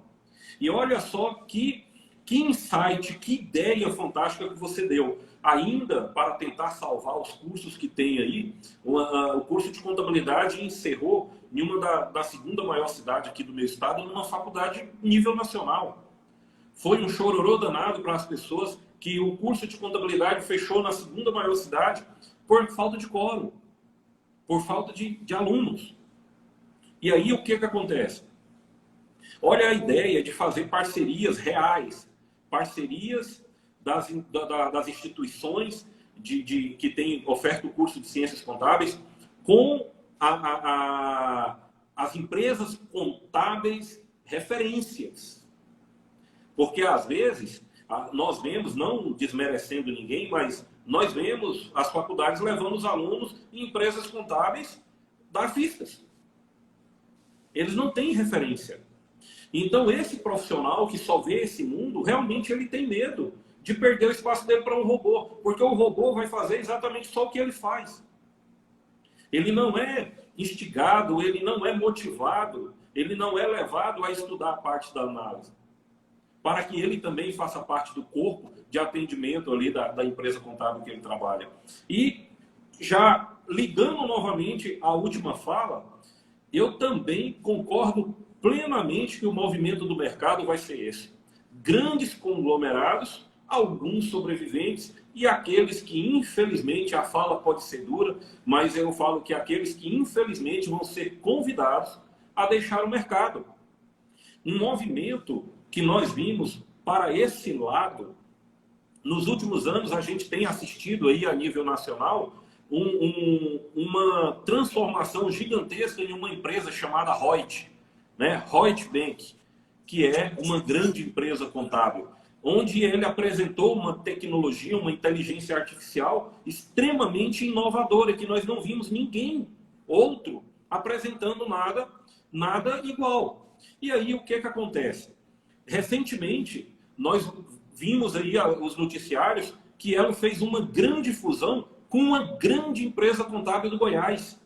E olha só que insight, que ideia fantástica que você deu. Ainda para tentar salvar os cursos que tem aí, o curso de contabilidade encerrou em uma da segunda maior cidade aqui do meu estado, numa faculdade nível nacional. Foi um chororô danado para as pessoas que o curso de contabilidade fechou na segunda maior cidade por falta de quórum, por falta de alunos. E aí o que acontece? Olha a ideia de fazer parcerias reais, parcerias das instituições que têm oferta o curso de ciências contábeis com as empresas contábeis referências. Porque, às vezes, nós vemos, não desmerecendo ninguém, mas nós vemos as faculdades levando os alunos em empresas contábeis darfistas. Eles não têm referência. Então, esse profissional que só vê esse mundo, realmente ele tem medo de perder o espaço dele para um robô. Porque o robô vai fazer exatamente só o que ele faz. Ele não é instigado, ele não é motivado, ele não é levado a estudar a parte da análise, para que ele também faça parte do corpo de atendimento ali da empresa contábil que ele trabalha. E, já ligando novamente à última fala, eu também concordo plenamente que o movimento do mercado vai ser esse. Grandes conglomerados, alguns sobreviventes e aqueles que, infelizmente, a fala pode ser dura, mas eu falo que aqueles que, infelizmente, vão ser convidados a deixar o mercado. Um movimento que nós vimos para esse lado, nos últimos anos a gente tem assistido aí a nível nacional uma transformação gigantesca em uma empresa chamada Reut, né? Reut Bank, que é uma grande empresa contábil, onde ele apresentou uma tecnologia, uma inteligência artificial extremamente inovadora, que nós não vimos ninguém outro apresentando nada igual. E aí o que acontece? Recentemente, nós vimos aí os noticiários que ela fez uma grande fusão com uma grande empresa contábil do Goiás.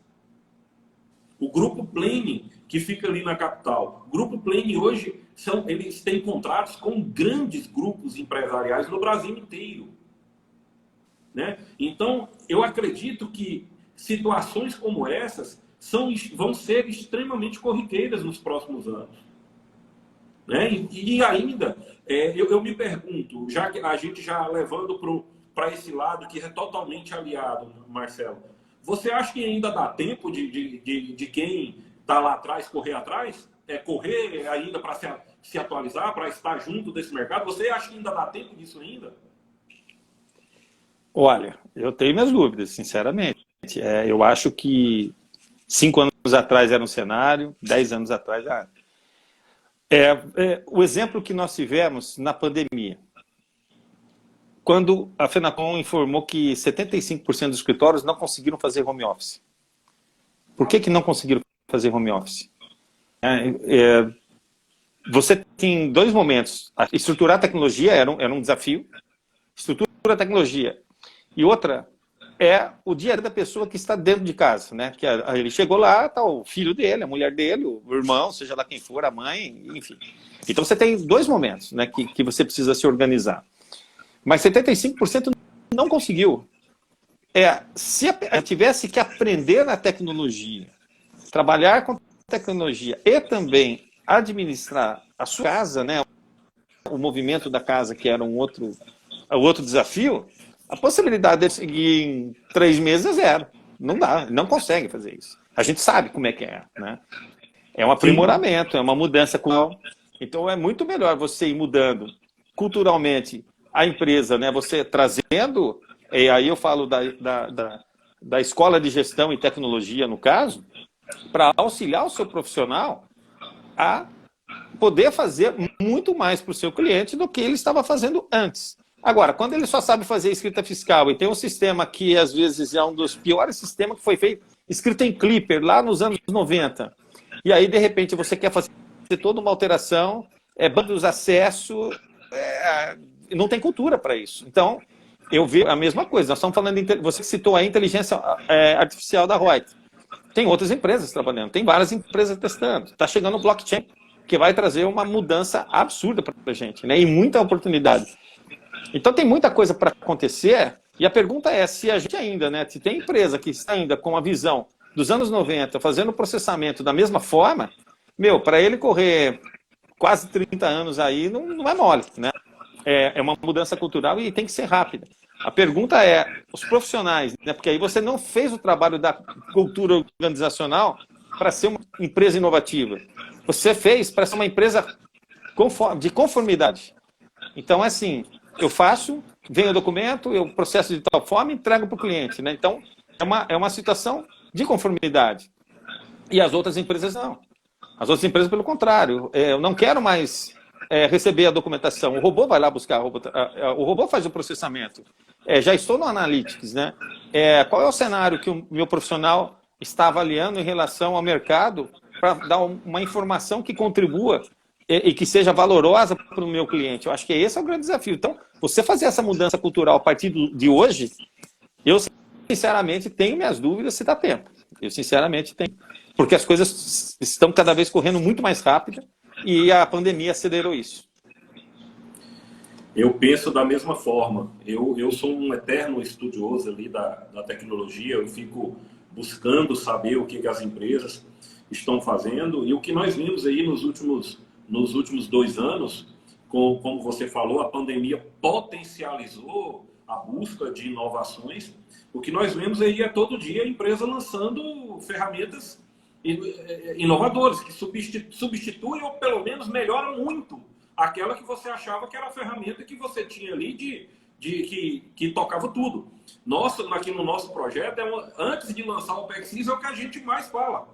O Grupo Plane, que fica ali na capital. O Grupo Plane hoje, eles têm contratos com grandes grupos empresariais no Brasil inteiro. Né? Então, eu acredito que situações como essas vão ser extremamente corriqueiras nos próximos anos. Né? E ainda, eu me pergunto, já que a gente já levando para esse lado que é totalmente aliado, Marcelo, você acha que ainda dá tempo de quem está lá atrás correr atrás? Correr ainda para se atualizar, para estar junto desse mercado? Você acha que ainda dá tempo disso ainda? Olha, eu tenho minhas dúvidas, sinceramente. Eu acho que 5 anos atrás era um cenário, 10 anos atrás já era. O exemplo que nós tivemos na pandemia, quando a Fenacom informou que 75% dos escritórios não conseguiram fazer home office. Por que não conseguiram fazer home office? Você tem 2 momentos. Estruturar a tecnologia era um desafio. Estrutura a tecnologia. E outra é o dia a dia da pessoa que está dentro de casa. Né? Que ele chegou lá, está o filho dele, a mulher dele, o irmão, seja lá quem for, a mãe, enfim. Então você tem 2 momentos, né, que você precisa se organizar. Mas 75% não conseguiu. Se tivesse que aprender na tecnologia, trabalhar com tecnologia e também administrar a sua casa, né, o movimento da casa, que era o outro desafio, a possibilidade de seguir em 3 meses é 0. Não dá, não consegue fazer isso. A gente sabe como é que é. Né? É um aprimoramento, é uma mudança cultural. Então é muito melhor você ir mudando culturalmente a empresa, né? Você trazendo, e aí eu falo da escola de gestão e tecnologia, no caso, para auxiliar o seu profissional a poder fazer muito mais para o seu cliente do que ele estava fazendo antes. Agora, quando ele só sabe fazer escrita fiscal e tem um sistema que às vezes é um dos piores sistemas que foi feito, escrito em Clipper, lá nos anos 90, e aí de repente você quer fazer toda uma alteração, bandos de acesso, não tem cultura para isso. Então, eu vejo a mesma coisa. Nós estamos falando, você citou a inteligência artificial da Reuters. Tem outras empresas trabalhando, tem várias empresas testando. Está chegando o blockchain, que vai trazer uma mudança absurda para a gente, né? E muita oportunidade. Então tem muita coisa para acontecer, e a pergunta é se a gente ainda, né, se tem empresa que está ainda com a visão dos anos 90, fazendo o processamento da mesma forma, para ele correr quase 30 anos aí, não é mole, né? É uma mudança cultural e tem que ser rápida. A pergunta é, os profissionais, né, porque aí você não fez o trabalho da cultura organizacional para ser uma empresa inovativa. Você fez para ser uma empresa de conformidade. Então, assim, eu faço, venho o documento, eu processo de tal forma e entrego para o cliente, né? Então, é uma situação de conformidade. E as outras empresas não. As outras empresas, pelo contrário. Eu não quero mais receber a documentação. O robô vai lá buscar, o robô faz o processamento. Já estou no Analytics, né? Qual é o cenário que o meu profissional está avaliando em relação ao mercado para dar uma informação que contribua e que seja valorosa para o meu cliente? Eu acho que esse é o grande desafio. Então, você fazer essa mudança cultural a partir de hoje, eu sinceramente tenho minhas dúvidas se dá tempo. Eu sinceramente tenho. Porque as coisas estão cada vez correndo muito mais rápido e a pandemia acelerou isso. Eu penso da mesma forma. Eu sou um eterno estudioso ali da tecnologia, eu fico buscando saber o que as empresas estão fazendo, e o que nós vimos aí nos últimos 2 anos, como você falou, a pandemia potencializou a busca de inovações. O que nós vemos aí é todo dia a empresa lançando ferramentas inovadoras, que substituem ou pelo menos melhoram muito aquela que você achava que era a ferramenta que você tinha ali que tocava tudo. Aqui no nosso projeto, antes de lançar o PEX, é o que a gente mais fala.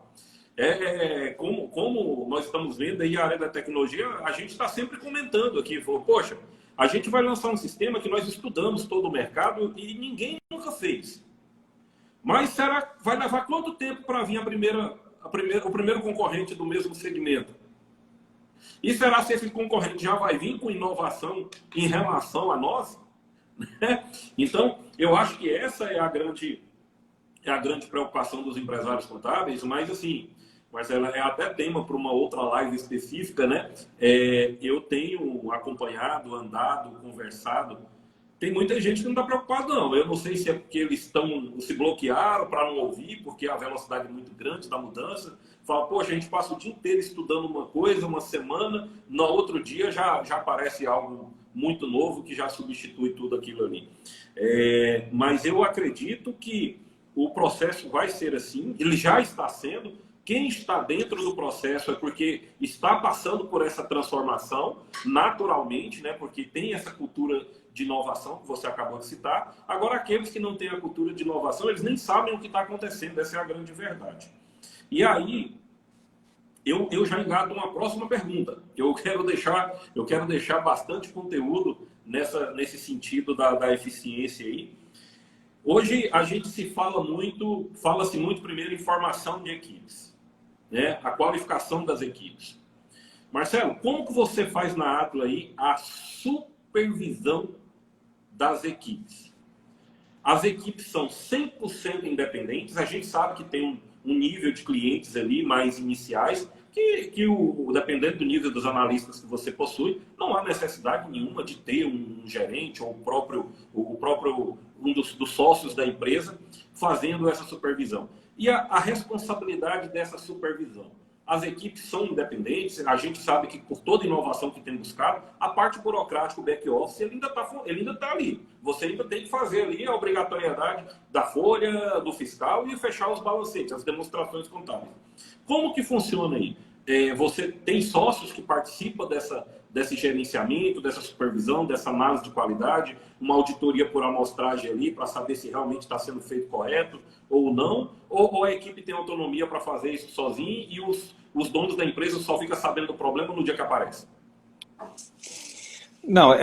Como nós estamos vendo aí a área da tecnologia, a gente está sempre comentando aqui, falou, poxa, a gente vai lançar um sistema que nós estudamos todo o mercado e ninguém nunca fez. Mas será que vai levar quanto tempo para vir o primeiro concorrente do mesmo segmento? E será se esse concorrente já vai vir com inovação em relação a nós? Então, eu acho que essa é a grande preocupação dos empresários contábeis, mas assim, Marcelo, é até tema para uma outra live específica, né? Eu tenho acompanhado, andado, conversado. Tem muita gente que não está preocupada, não. Eu não sei se é porque eles se bloquearam para não ouvir, porque a velocidade é muito grande da mudança. Fala, poxa, a gente passa o dia inteiro estudando uma coisa, uma semana, no outro dia já aparece algo muito novo que já substitui tudo aquilo ali. Mas eu acredito que o processo vai ser assim, ele já está sendo. Quem está dentro do processo é porque está passando por essa transformação naturalmente, né? Porque tem essa cultura de inovação que você acabou de citar. Agora, aqueles que não têm a cultura de inovação, eles nem sabem o que está acontecendo. Essa é a grande verdade. E aí, eu já engado uma próxima pergunta. Eu quero deixar bastante conteúdo nesse sentido da eficiência aí. Hoje a gente fala-se muito primeiro em formação de equipes, né? A qualificação das equipes. Marcelo, como que você faz na Atlas aí a supervisão das equipes? As equipes são 100% independentes, a gente sabe que tem um nível de clientes ali mais iniciais, que dependendo do nível dos analistas que você possui, não há necessidade nenhuma de ter um gerente ou um dos sócios da empresa fazendo essa supervisão. E a responsabilidade dessa supervisão? As equipes são independentes, a gente sabe que por toda inovação que tem buscado, a parte burocrática, o back-office, ele ainda está ali. Você ainda tem que fazer ali a obrigatoriedade da folha, do fiscal e fechar os balancetes, as demonstrações contábeis. Como que funciona aí? Você tem sócios que participam desse gerenciamento, dessa supervisão, dessa análise de qualidade, uma auditoria por amostragem ali para saber se realmente está sendo feito correto ou não, ou a equipe tem autonomia para fazer isso sozinho e os donos da empresa só ficam sabendo do problema no dia que aparece? Não,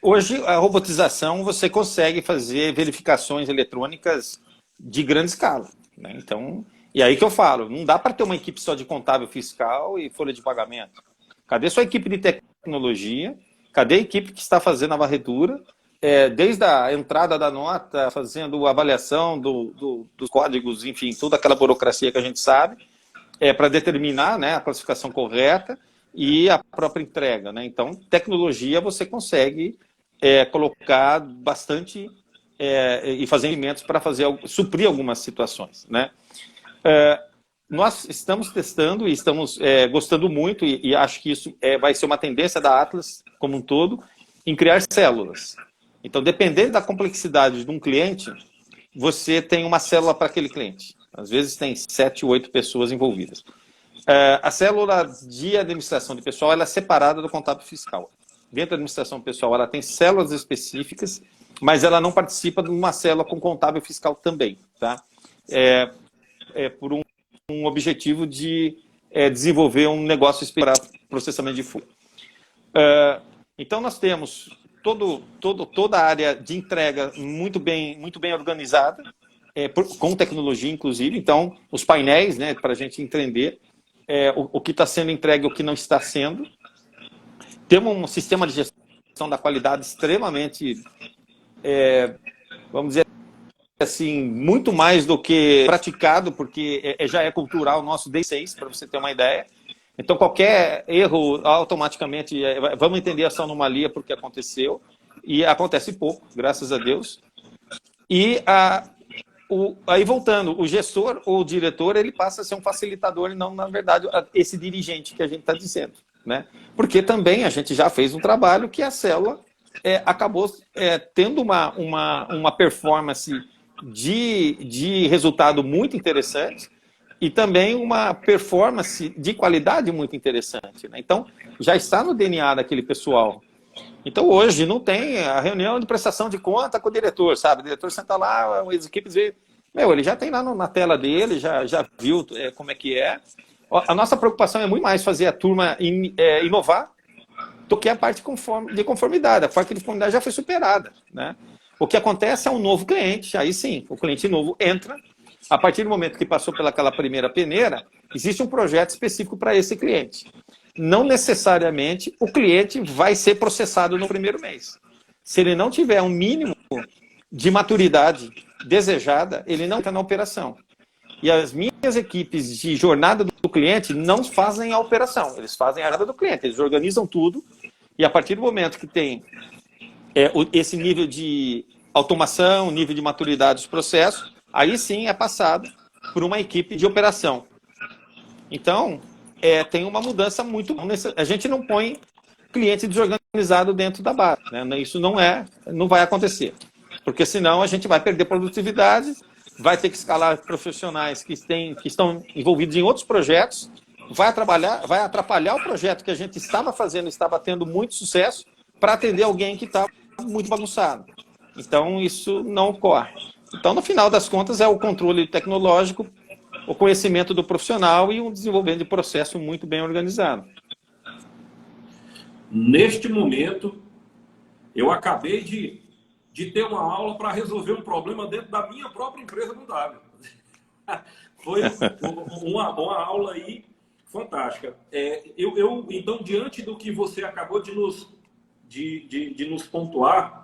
hoje a robotização você consegue fazer verificações eletrônicas de grande escala, né? Então, e aí que eu falo, não dá para ter uma equipe só de contábil fiscal e folha de pagamento. Cadê sua equipe de tecnologia? Cadê a equipe que está fazendo a varredura? desde a entrada da nota, fazendo avaliação dos códigos, enfim, toda aquela burocracia que a gente sabe, para determinar, né, a classificação correta e a própria entrega, né? Então, tecnologia você consegue colocar bastante e fazer elementos para suprir algumas situações, né? Nós estamos testando e estamos gostando muito, e acho que isso vai ser uma tendência da Atlas como um todo, em criar células. Então, dependendo da complexidade de um cliente, você tem uma célula para aquele cliente. Às vezes tem 7, 8 pessoas envolvidas. A célula de administração de pessoal ela é separada do contábil fiscal. Dentro da administração pessoal, ela tem células específicas, mas ela não participa de uma célula com contábil fiscal também, tá? Por um objetivo de desenvolver um negócio para processamento de folha. Então, nós temos toda a área de entrega muito bem organizada, com tecnologia, inclusive. Então, os painéis, né, para a gente entender o que está sendo entregue e o que não está sendo. Temos um sistema de gestão da qualidade extremamente, vamos dizer assim, muito mais do que praticado, porque já é cultural o nosso D6, para você ter uma ideia. Então, qualquer erro, automaticamente, vamos entender essa anomalia porque aconteceu, e acontece pouco, graças a Deus. E aí, voltando, o gestor ou o diretor, ele passa a ser um facilitador e não, na verdade, esse dirigente que a gente está dizendo, né? Porque também a gente já fez um trabalho que a célula acabou tendo uma performance de resultado muito interessante e também uma performance de qualidade muito interessante, né? Então, já está no DNA daquele pessoal. Então, hoje, não tem a reunião de prestação de conta com o diretor, sabe? O diretor senta lá, as equipes vê, ele já tem lá na tela dele, já viu como é que é. A nossa preocupação é muito mais fazer a turma inovar do que a parte de conformidade. A parte de conformidade já foi superada, né? O que acontece é um novo cliente, aí sim, o cliente novo entra. A partir do momento que passou pelaquela primeira peneira, existe um projeto específico para esse cliente. Não necessariamente o cliente vai ser processado no primeiro mês. Se ele não tiver um mínimo de maturidade desejada, ele não entra na operação. E as minhas equipes de jornada do cliente não fazem a operação, eles fazem a jornada do cliente, eles organizam tudo, e a partir do momento que tem esse nível de automação, nível de maturidade dos processos, aí sim é passado por uma equipe de operação. Então, tem uma mudança muito... A gente não põe cliente desorganizado dentro da base, né? Isso não vai acontecer. Porque senão a gente vai perder produtividade, vai ter que escalar profissionais que estão envolvidos em outros projetos, vai atrapalhar o projeto que a gente estava fazendo, estava tendo muito sucesso, para atender alguém que está muito bagunçado. Então, isso não ocorre. Então, no final das contas, é o controle tecnológico, o conhecimento do profissional e um desenvolvimento de processo muito bem organizado. Neste momento, eu acabei de ter uma aula para resolver um problema dentro da minha própria empresa no W. Foi uma aula aí fantástica. Então, diante do que você acabou de nos pontuar,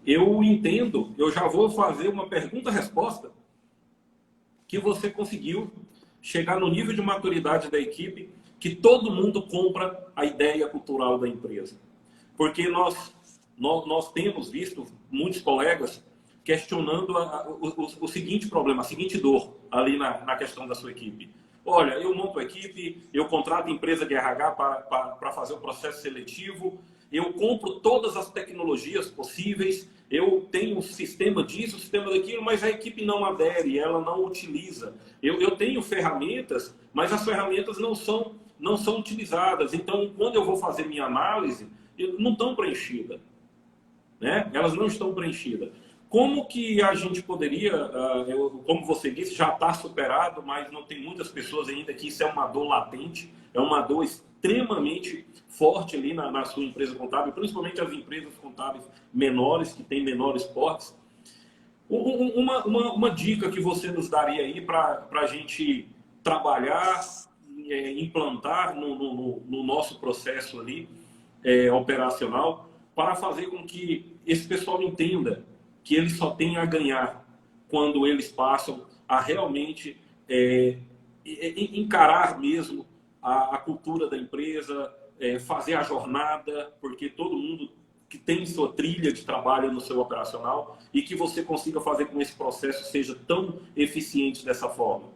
eu entendo, eu já vou fazer uma pergunta-resposta, que você conseguiu chegar no nível de maturidade da equipe, que todo mundo compra a ideia cultural da empresa. Porque nós temos visto muitos colegas questionando o seguinte problema, a seguinte dor ali na questão da sua equipe. Olha, eu monto a equipe, eu contrato empresa de RH para fazer o processo seletivo, eu compro todas as tecnologias possíveis, eu tenho um sistema disso, um sistema daquilo, mas a equipe não adere, ela não utiliza. Eu tenho ferramentas, mas as ferramentas não são utilizadas. Então, quando eu vou fazer minha análise, não estão preenchidas, né? Elas não estão preenchidas. Como que a gente poderia, como você disse, já está superado, mas não tem muitas pessoas ainda que isso é uma dor latente, é uma dor extremamente forte ali na sua empresa contábil, principalmente as empresas contábeis menores, que têm menores portes. Uma dica que você nos daria aí para a gente trabalhar, implantar no nosso processo ali operacional, para fazer com que esse pessoal entenda que eles só têm a ganhar quando eles passam a realmente encarar mesmo a cultura da empresa, fazer a jornada, porque todo mundo que tem sua trilha de trabalho no seu operacional, e que você consiga fazer com que esse processo seja tão eficiente dessa forma.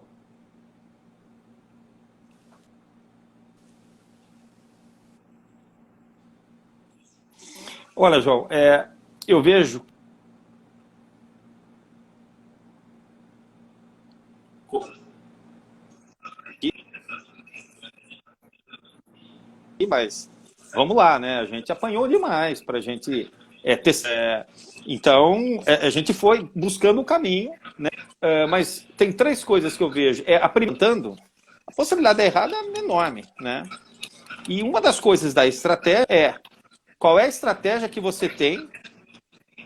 Olha, João, eu vejo mas vamos lá, né? A gente apanhou demais para a gente testar. Então, a gente foi buscando o caminho, né? Mas tem três coisas que eu vejo. Apresentando, a possibilidade de errada é enorme, né? E uma das coisas da estratégia qual é a estratégia que você tem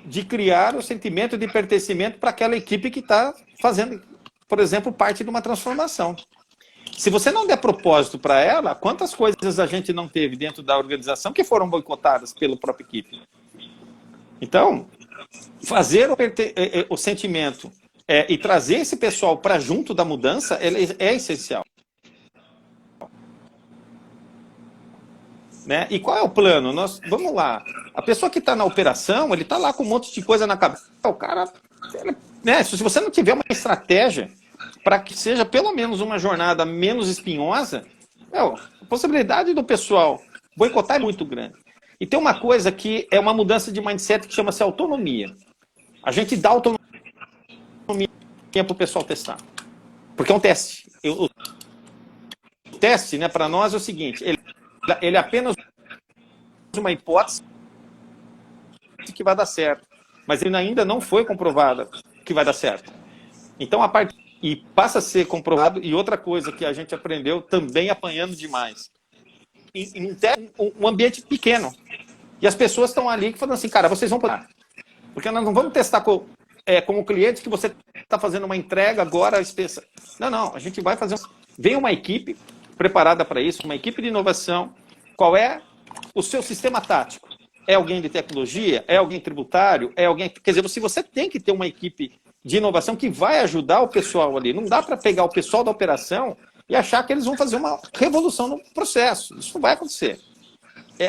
de criar o sentimento de pertencimento para aquela equipe que está fazendo, por exemplo, parte de uma transformação. Se você não der propósito para ela, quantas coisas a gente não teve dentro da organização que foram boicotadas pela própria equipe? Então, fazer o sentimento e trazer esse pessoal para junto da mudança é essencial. Né? E qual é o plano? Vamos lá. A pessoa que está na operação, ele está lá com um monte de coisa na cabeça. O cara, né? Se você não tiver uma estratégia para que seja pelo menos uma jornada menos espinhosa, a possibilidade do pessoal boicotar é muito grande. E tem uma coisa que é uma mudança de mindset que chama-se autonomia. A gente dá autonomia para o pessoal testar. Porque é um teste. O teste, né, para nós é o seguinte, ele é apenas uma hipótese que vai dar certo, mas ele ainda não foi comprovado que vai dar certo. Então, e passa a ser comprovado, e outra coisa que a gente aprendeu também apanhando demais, em um ambiente pequeno. E as pessoas estão ali falando assim, cara, vocês vão parar. Porque nós não vamos testar como cliente que você está fazendo uma entrega agora. Não, a gente vai fazer... Vem uma equipe preparada para isso, uma equipe de inovação. Qual é o seu sistema tático? É alguém de tecnologia? É alguém tributário? É alguém... Quer dizer, se você tem que ter uma equipe de inovação que vai ajudar o pessoal ali. Não dá para pegar o pessoal da operação e achar que eles vão fazer uma revolução no processo. Isso não vai acontecer.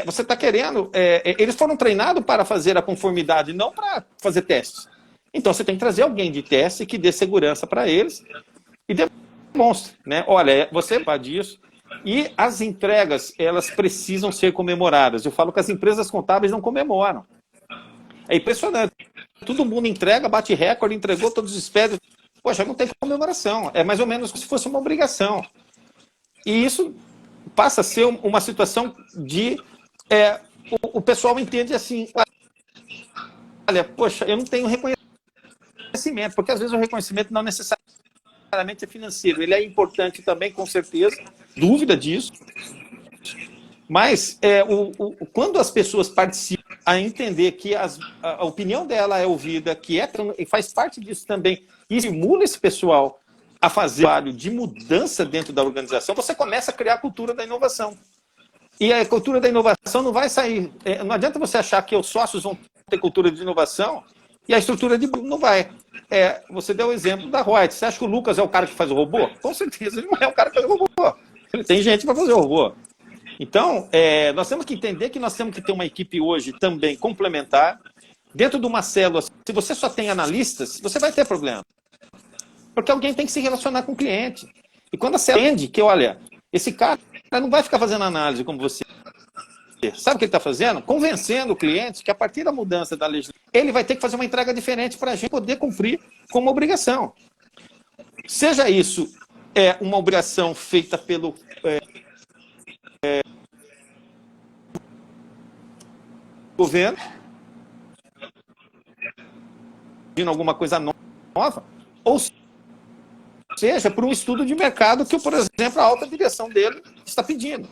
Você está querendo... eles foram treinados para fazer a conformidade, não para fazer testes. Então, você tem que trazer alguém de teste que dê segurança para eles e demonstre, né? Olha, você faz disso. E as entregas, elas precisam ser comemoradas. Eu falo que as empresas contábeis não comemoram. É impressionante. Todo mundo entrega, bate recorde, entregou todos os espécies. Poxa, não tem comemoração. É mais ou menos como se fosse uma obrigação. E isso passa a ser uma situação de... o pessoal entende assim, olha, poxa, eu não tenho reconhecimento, porque às vezes o reconhecimento não necessariamente é financeiro. Ele é importante também, com certeza, dúvida disso. Mas quando as pessoas participam a entender que a opinião dela é ouvida, e faz parte disso também, e estimula esse pessoal a fazer trabalho de mudança dentro da organização, você começa a criar a cultura da inovação. E a cultura da inovação não vai sair... não adianta você achar que os sócios vão ter cultura de inovação e a estrutura não vai. Você deu o exemplo da Reut. Você acha que o Lucas é o cara que faz o robô? Com certeza ele não é o cara que faz o robô. Ele tem gente para fazer o robô. Então, nós temos que entender que nós temos que ter uma equipe hoje também complementar. Dentro de uma célula, se você só tem analistas, você vai ter problema. Porque alguém tem que se relacionar com o cliente. E quando a célula entende que, olha, esse cara não vai ficar fazendo análise como você. Sabe o que ele está fazendo? Convencendo o cliente que a partir da mudança da legislação, ele vai ter que fazer uma entrega diferente para a gente poder cumprir com uma obrigação. Seja isso uma obrigação feita pelo governo, pedindo alguma coisa nova, ou seja, por um estudo de mercado que, por exemplo, a alta direção dele está pedindo.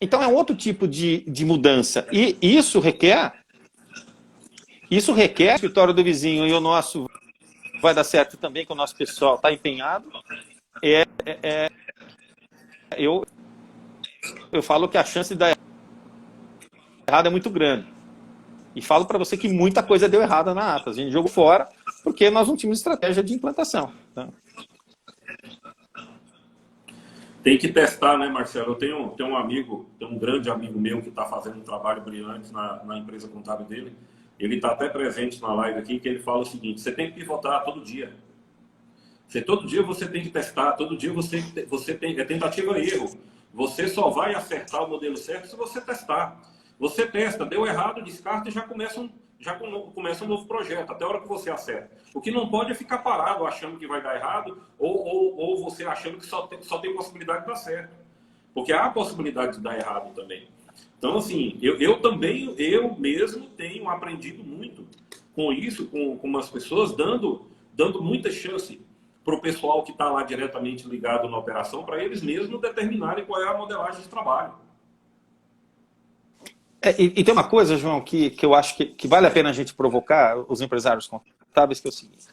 Então, é um outro tipo de mudança. E isso requer, o escritório do vizinho e o nosso vai dar certo também, que o nosso pessoal está empenhado. Eu falo que a chance de dar errado é muito grande. E falo para você que muita coisa deu errada na Atlas. A gente jogou fora porque nós não tínhamos estratégia de implantação. Tá? Tem que testar, né, Marcelo? Eu tenho um amigo, tem um grande amigo meu que está fazendo um trabalho brilhante na empresa contábil dele. Ele está até presente na live aqui, que ele fala o seguinte: você tem que pivotar todo dia. Todo dia você tem que testar, todo dia você tem tentativa e erro. Você só vai acertar o modelo certo se você testar. Você testa, deu errado, descarta e já começa um novo projeto, até a hora que você acerta. O que não pode é ficar parado achando que vai dar errado ou você achando que só tem possibilidade de dar certo. Porque há a possibilidade de dar errado também. Então, assim, eu mesmo tenho aprendido muito com isso, com as pessoas, dando muita chance para o pessoal que está lá diretamente ligado na operação, para eles mesmos determinarem qual é a modelagem de trabalho. E tem uma coisa, João, que eu acho que vale a pena a gente provocar os empresários contábeis, que é o seguinte.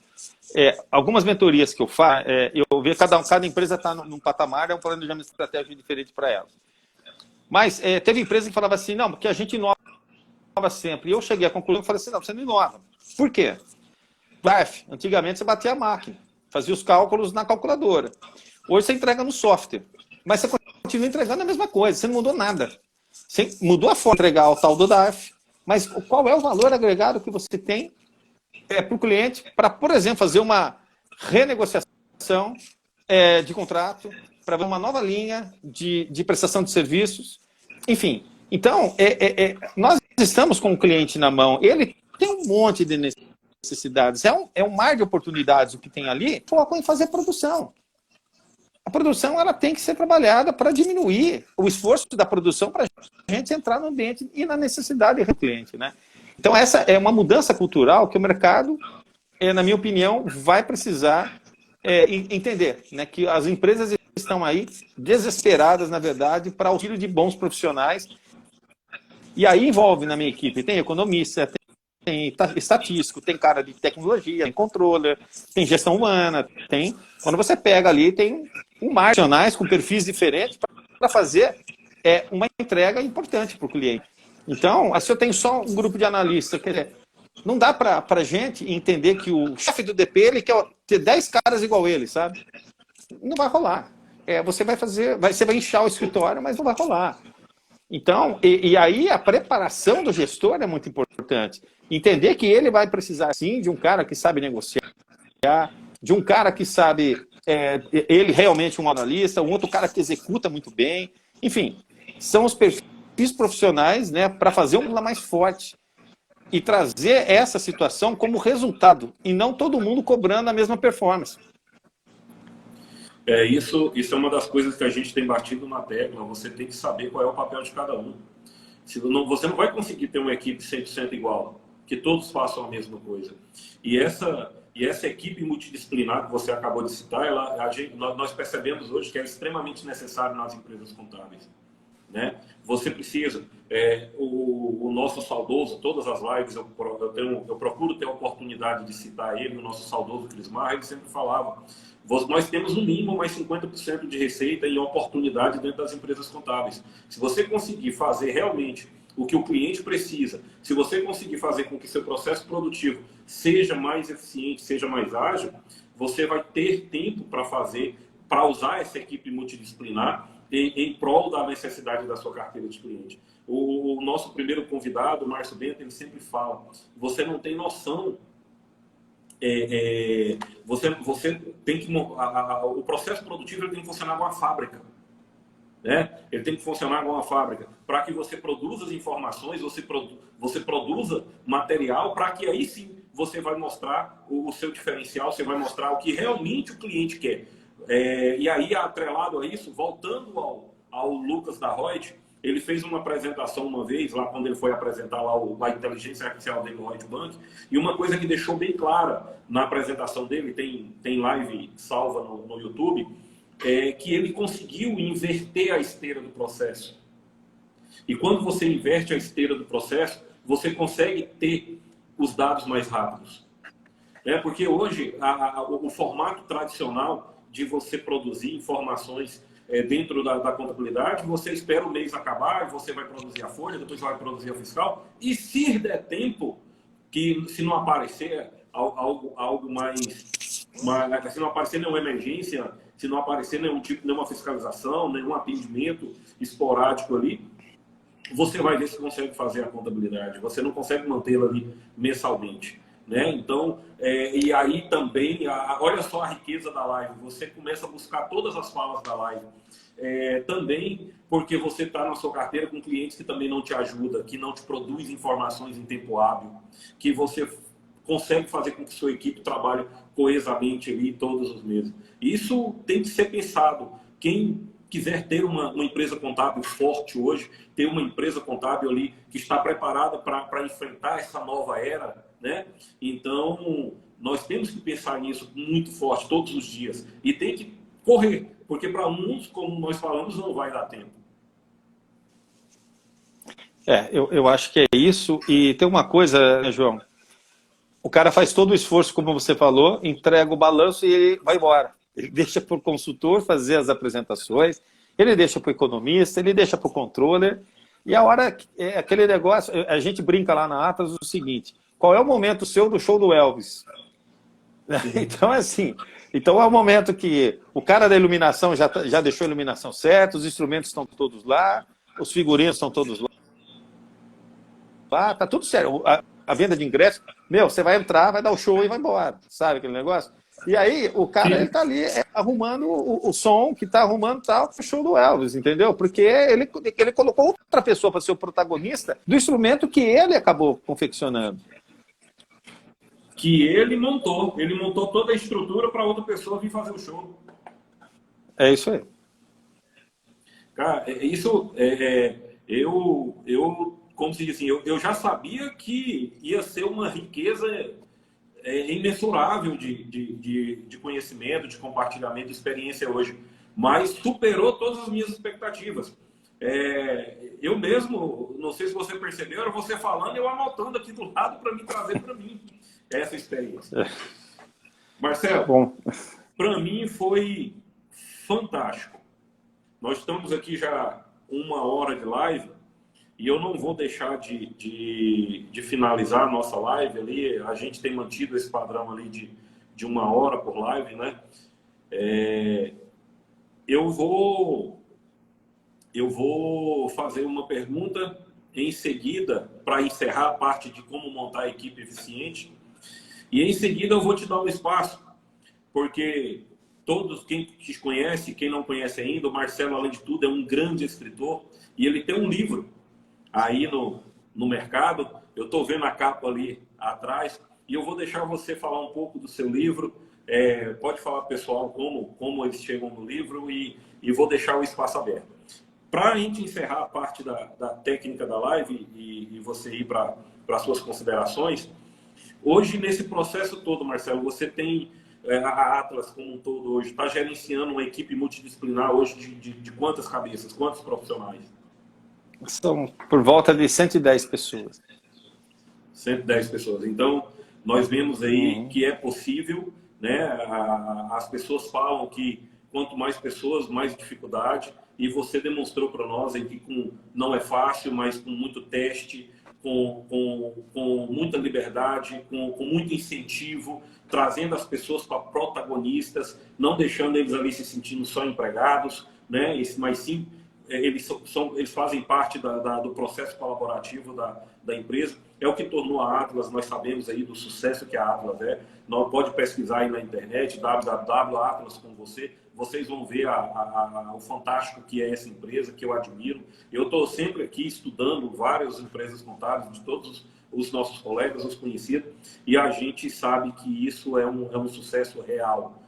Algumas mentorias que eu faço, eu vejo cada empresa está num patamar, é um planejamento estratégico diferente para ela. Mas teve empresa que falava assim, não, porque a gente inova sempre. E eu cheguei à conclusão e falei assim, não, você não inova. Por quê? Antigamente você batia a máquina, fazia os cálculos na calculadora. Hoje você entrega no software. Mas você continua entregando a mesma coisa, você não mudou nada. Você mudou a forma de entregar o tal do DARF, mas qual é o valor agregado que você tem para o cliente para, por exemplo, fazer uma renegociação de contrato, para ver uma nova linha de prestação de serviços, enfim. Então, nós estamos com o cliente na mão, ele tem um monte de necessidades, é um mar de oportunidades o que tem ali, foco em fazer produção. A produção ela tem que ser trabalhada para diminuir o esforço da produção para a gente entrar no ambiente e na necessidade do cliente, né? Então, essa é uma mudança cultural que o mercado, na minha opinião, vai precisar entender, né? Que as empresas estão aí desesperadas, na verdade, para auxílio de bons profissionais. E aí envolve na minha equipe, tem economista, tem estatístico, tem cara de tecnologia, tem controller, tem gestão humana, tem... Quando você pega ali, tem profissionais com perfis diferentes para fazer uma entrega importante para o cliente. Então, se eu tenho só um grupo de analistas, quer dizer, não dá para a gente entender que o chefe do DP ele quer ter 10 caras igual ele, sabe? Não vai rolar. Você vai inchar o escritório, mas não vai rolar. Então, e aí a preparação do gestor é muito importante. Entender que ele vai precisar, sim, de um cara que sabe negociar, de um cara que sabe, ele realmente um analista, um outro cara que executa muito bem. Enfim, são os perfis profissionais, né, para fazer um mais forte e trazer essa situação como resultado, e não todo mundo cobrando a mesma performance. Isso é uma das coisas que a gente tem batido na tecla. Você tem que saber qual é o papel de cada um. Você não vai conseguir ter uma equipe 100% igual, que todos façam a mesma coisa. E essa equipe multidisciplinar que você acabou de citar, nós percebemos hoje que é extremamente necessário nas empresas contábeis. Né? Você precisa, o nosso saudoso, todas as lives eu procuro ter a oportunidade de citar ele, o nosso saudoso Crismar, ele sempre falava, nós temos no mínimo mais 50% de receita e oportunidade dentro das empresas contábeis. Se você conseguir fazer realmente o que o cliente precisa, se você conseguir fazer com que seu processo produtivo seja mais eficiente, seja mais ágil, você vai ter tempo para usar essa equipe multidisciplinar em prol da necessidade da sua carteira de cliente. O nosso primeiro convidado, o Márcio Bento, ele sempre fala, você não tem noção, você tem que, o processo produtivo ele tem que funcionar como uma fábrica. Né? Ele tem que funcionar como uma fábrica para que você produza as informações, você produza material para que aí sim você vai mostrar o seu diferencial, você vai mostrar o que realmente o cliente quer. E aí, atrelado a isso, voltando ao Lucas da Reut, ele fez uma apresentação uma vez, lá quando ele foi apresentar lá a inteligência artificial dele no Reut Bank, e uma coisa que deixou bem clara na apresentação dele, tem live salva no YouTube, que ele conseguiu inverter a esteira do processo. E quando você inverte a esteira do processo, você consegue ter os dados mais rápidos. Porque hoje, o formato tradicional de você produzir informações dentro da contabilidade, você espera o mês acabar, você vai produzir a folha, depois vai produzir a fiscal, e se der tempo, que se não aparecer algo mais, se não aparecer nenhuma emergência, se não aparecer nenhuma fiscalização, nenhum atendimento esporádico ali, você vai ver se consegue fazer a contabilidade. Você não consegue mantê-la ali mensalmente, né? Então, e aí também, olha só a riqueza da live. Você começa a buscar todas as falas da live. Também porque você está na sua carteira com clientes que também não te ajudam, que não te produz informações em tempo hábil, que você consegue fazer com que sua equipe trabalhe coesamente ali todos os meses. Isso tem que ser pensado. Quem quiser ter uma empresa contábil forte hoje, ter uma empresa contábil ali que está preparada para enfrentar essa nova era, né? Então, nós temos que pensar nisso muito forte todos os dias. E tem que correr, porque para uns, como nós falamos, não vai dar tempo. Eu acho que é isso. E tem uma coisa, né, João? O cara faz todo o esforço, como você falou, entrega o balanço e ele vai embora. Ele deixa para o consultor fazer as apresentações, ele deixa para o economista, ele deixa para o controller. E a hora, aquele negócio, a gente brinca lá na Atlas o seguinte: qual é o momento seu do show do Elvis? Então, assim, então é o momento que o cara da iluminação já deixou a iluminação certa, os instrumentos estão todos lá, os figurinos estão todos lá, tá tudo certo. A venda de ingresso, você vai entrar, vai dar o show e vai embora, sabe aquele negócio? E aí o cara, ele tá ali arrumando o som, que tá arrumando tal, o show do Elvis, entendeu? Porque ele colocou outra pessoa para ser o protagonista do instrumento que ele acabou confeccionando. Que ele montou toda a estrutura para outra pessoa vir fazer o show. É isso aí. Cara, como se diz assim, eu já sabia que ia ser uma riqueza imensurável de conhecimento, de compartilhamento, de experiência hoje, mas superou todas as minhas expectativas. Eu mesmo, não sei se você percebeu, era você falando e eu anotando aqui do lado para me trazer para mim essa experiência. Marcelo, para mim foi fantástico. Nós estamos aqui já 1 hora de live e eu não vou deixar de finalizar a nossa live ali. A gente tem mantido esse padrão ali de 1 hora por live, né? Eu vou fazer uma pergunta em seguida para encerrar a parte de como montar a equipe eficiente. E em seguida eu vou te dar um espaço, porque todos, quem te conhece, quem não conhece ainda, o Marcelo, além de tudo, é um grande escritor e ele tem um livro aí no mercado. Eu estou vendo a capa ali atrás e eu vou deixar você falar um pouco do seu livro. Pode falar, pessoal, como eles chegam no livro e vou deixar o espaço aberto. Para a gente encerrar a parte da técnica da live e você ir para as suas considerações, hoje, nesse processo todo, Marcelo, você tem a Atlas como um todo hoje, está gerenciando uma equipe multidisciplinar hoje de quantas cabeças, quantos profissionais? São por volta de 110 pessoas. 110 pessoas. Então, nós vemos aí que é possível, né? As pessoas falam que quanto mais pessoas, mais dificuldade, e você demonstrou para nós aí que não é fácil, mas com muito teste, com muita liberdade, com muito incentivo, trazendo as pessoas para protagonistas, não deixando eles ali se sentindo só empregados, né? Mas sim, eles fazem parte do processo colaborativo da empresa. É o que tornou a Atlas, nós sabemos aí do sucesso que a Atlas é. Pode pesquisar aí na internet, www.atlas com você. Vocês vão ver o fantástico que é essa empresa, que eu admiro. Eu estou sempre aqui estudando várias empresas contábeis, de todos os nossos colegas, os conhecidos, e a gente sabe que isso é um sucesso real.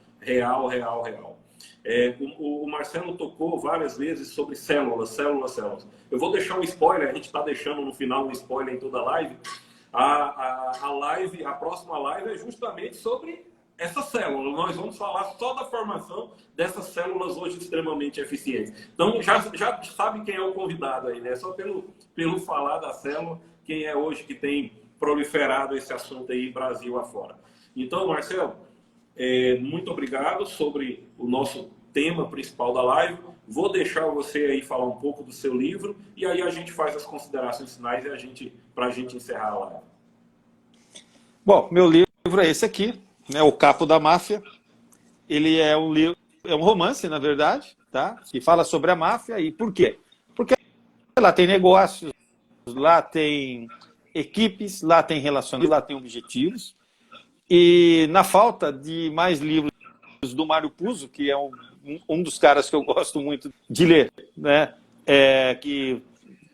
O Marcelo tocou várias vezes sobre células. Eu vou deixar um spoiler, a gente está deixando no final um spoiler em toda a live. A próxima live é justamente sobre essa célula. Nós vamos falar só da formação dessas células hoje extremamente eficientes. Então, já sabe quem é o convidado aí, né? Só pelo falar da célula, quem é hoje que tem proliferado esse assunto aí Brasil afora. Então, Marcelo, muito obrigado sobre o nosso tema principal da live. Vou deixar você aí falar um pouco do seu livro e aí a gente faz as considerações finais e para a gente encerrar a live. Bom, meu livro é esse aqui, né, O Capo da Máfia. Ele é um livro, é um romance, na verdade, tá? Que fala sobre a máfia. E por quê? Porque lá tem negócios, lá tem equipes, lá tem relacionamentos, lá tem objetivos. E na falta de mais livros do Mário Puzo, que é um dos caras que eu gosto muito de ler, né? Que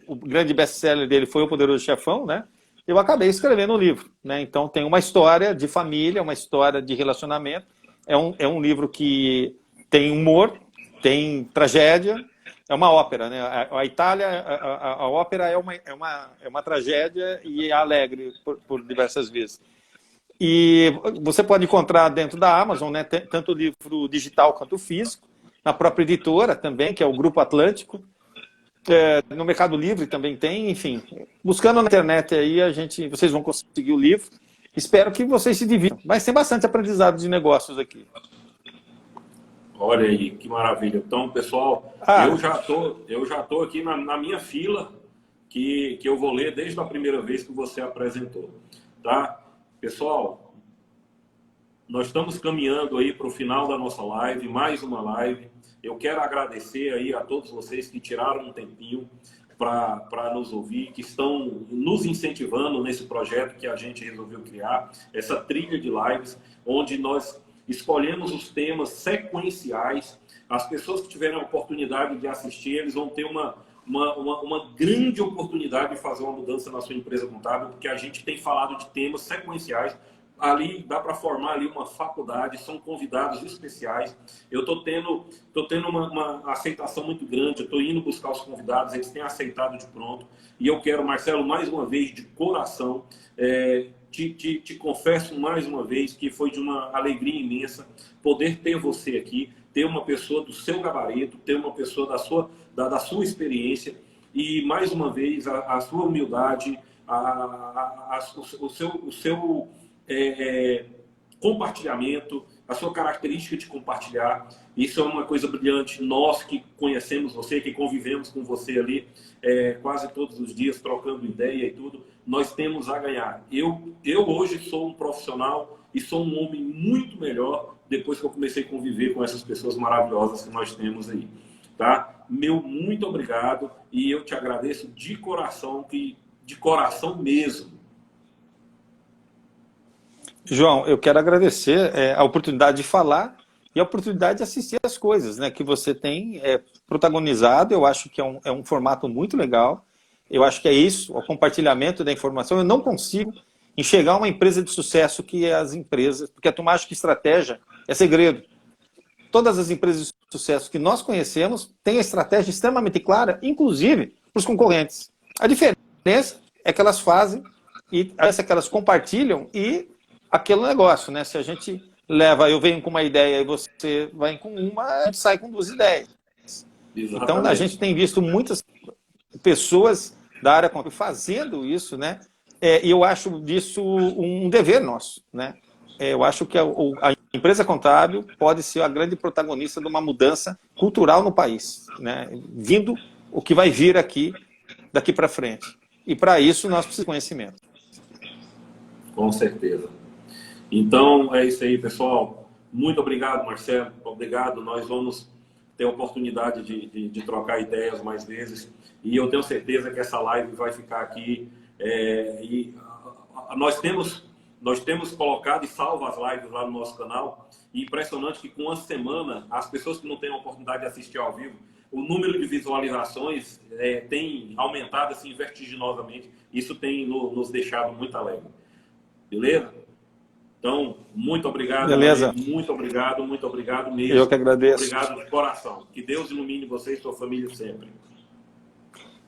o grande best-seller dele foi O Poderoso Chefão, né? Eu acabei escrevendo um livro, né? Então tem uma história de família, uma história de relacionamento. É um livro que tem humor, tem tragédia, é uma ópera, né? A Itália, a ópera é uma tragédia e é alegre por diversas vezes. E você pode encontrar dentro da Amazon, né, tanto o livro digital quanto o físico, na própria editora também, que é o Grupo Atlântico. No Mercado Livre também tem, enfim. Buscando na internet aí, vocês vão conseguir o livro. Espero que vocês se divirtam. Mas tem bastante aprendizado de negócios aqui. Olha aí, que maravilha. Então, pessoal, eu já tô aqui na minha fila que eu vou ler desde a primeira vez que você apresentou, tá? Pessoal, nós estamos caminhando aí para o final da nossa live, mais uma live. Eu quero agradecer aí a todos vocês que tiraram um tempinho para nos ouvir, que estão nos incentivando nesse projeto que a gente resolveu criar, essa trilha de lives, onde nós escolhemos os temas sequenciais. As pessoas que tiverem a oportunidade de assistir, eles vão ter uma grande oportunidade de fazer uma mudança na sua empresa contábil, porque a gente tem falado de temas sequenciais. Ali dá para formar ali uma faculdade, são convidados especiais. Eu estou tendo uma aceitação muito grande, eu estou indo buscar os convidados, eles têm aceitado de pronto. E eu quero, Marcelo, mais uma vez, de coração, te confesso mais uma vez que foi de uma alegria imensa poder ter você aqui, ter uma pessoa do seu gabarito, ter uma pessoa da sua experiência e, mais uma vez, a sua humildade, o seu compartilhamento, a sua característica de compartilhar. Isso é uma coisa brilhante. Nós que conhecemos você, que convivemos com você ali quase todos os dias, trocando ideia e tudo, nós temos a ganhar. Eu hoje sou um profissional e sou um homem muito melhor depois que eu comecei a conviver com essas pessoas maravilhosas que nós temos aí. Tá? Meu muito obrigado e eu te agradeço de coração mesmo. João, eu quero agradecer a oportunidade de falar e a oportunidade de assistir as coisas, né, que você tem protagonizado. Eu acho que é um formato muito legal. Eu acho que é isso, o compartilhamento da informação. Eu não consigo enxergar uma empresa de sucesso que é as empresas, porque a turma acha que estratégia é segredo. Todas as empresas de sucesso que nós conhecemos têm a estratégia extremamente clara, inclusive para os concorrentes. A diferença é que elas fazem, e essa que elas compartilham e aquele negócio, né? Se a gente eu venho com uma ideia e você vai com uma, a gente sai com duas ideias. Exatamente. Então a gente tem visto muitas pessoas da área contábil fazendo isso, né? E eu acho disso um dever nosso, né? Eu acho que a empresa contábil pode ser a grande protagonista de uma mudança cultural no país, né? Vindo o que vai vir daqui para frente. E para isso nós precisamos de conhecimento. Com certeza. Então, é isso aí, pessoal. Muito obrigado, Marcelo. Obrigado. Nós vamos ter a oportunidade de trocar ideias mais vezes. E eu tenho certeza que essa live vai ficar aqui. Nós temos colocado e salvo as lives lá no nosso canal. E impressionante que com uma semana, as pessoas que não têm a oportunidade de assistir ao vivo, o número de visualizações tem aumentado assim, vertiginosamente. Isso tem nos deixado muito alegre. Beleza? Então, muito obrigado. Beleza. Amigo. Muito obrigado mesmo. Eu que agradeço. Obrigado de coração. Que Deus ilumine você e sua família sempre.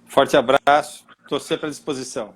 Forte abraço. Estou sempre à disposição.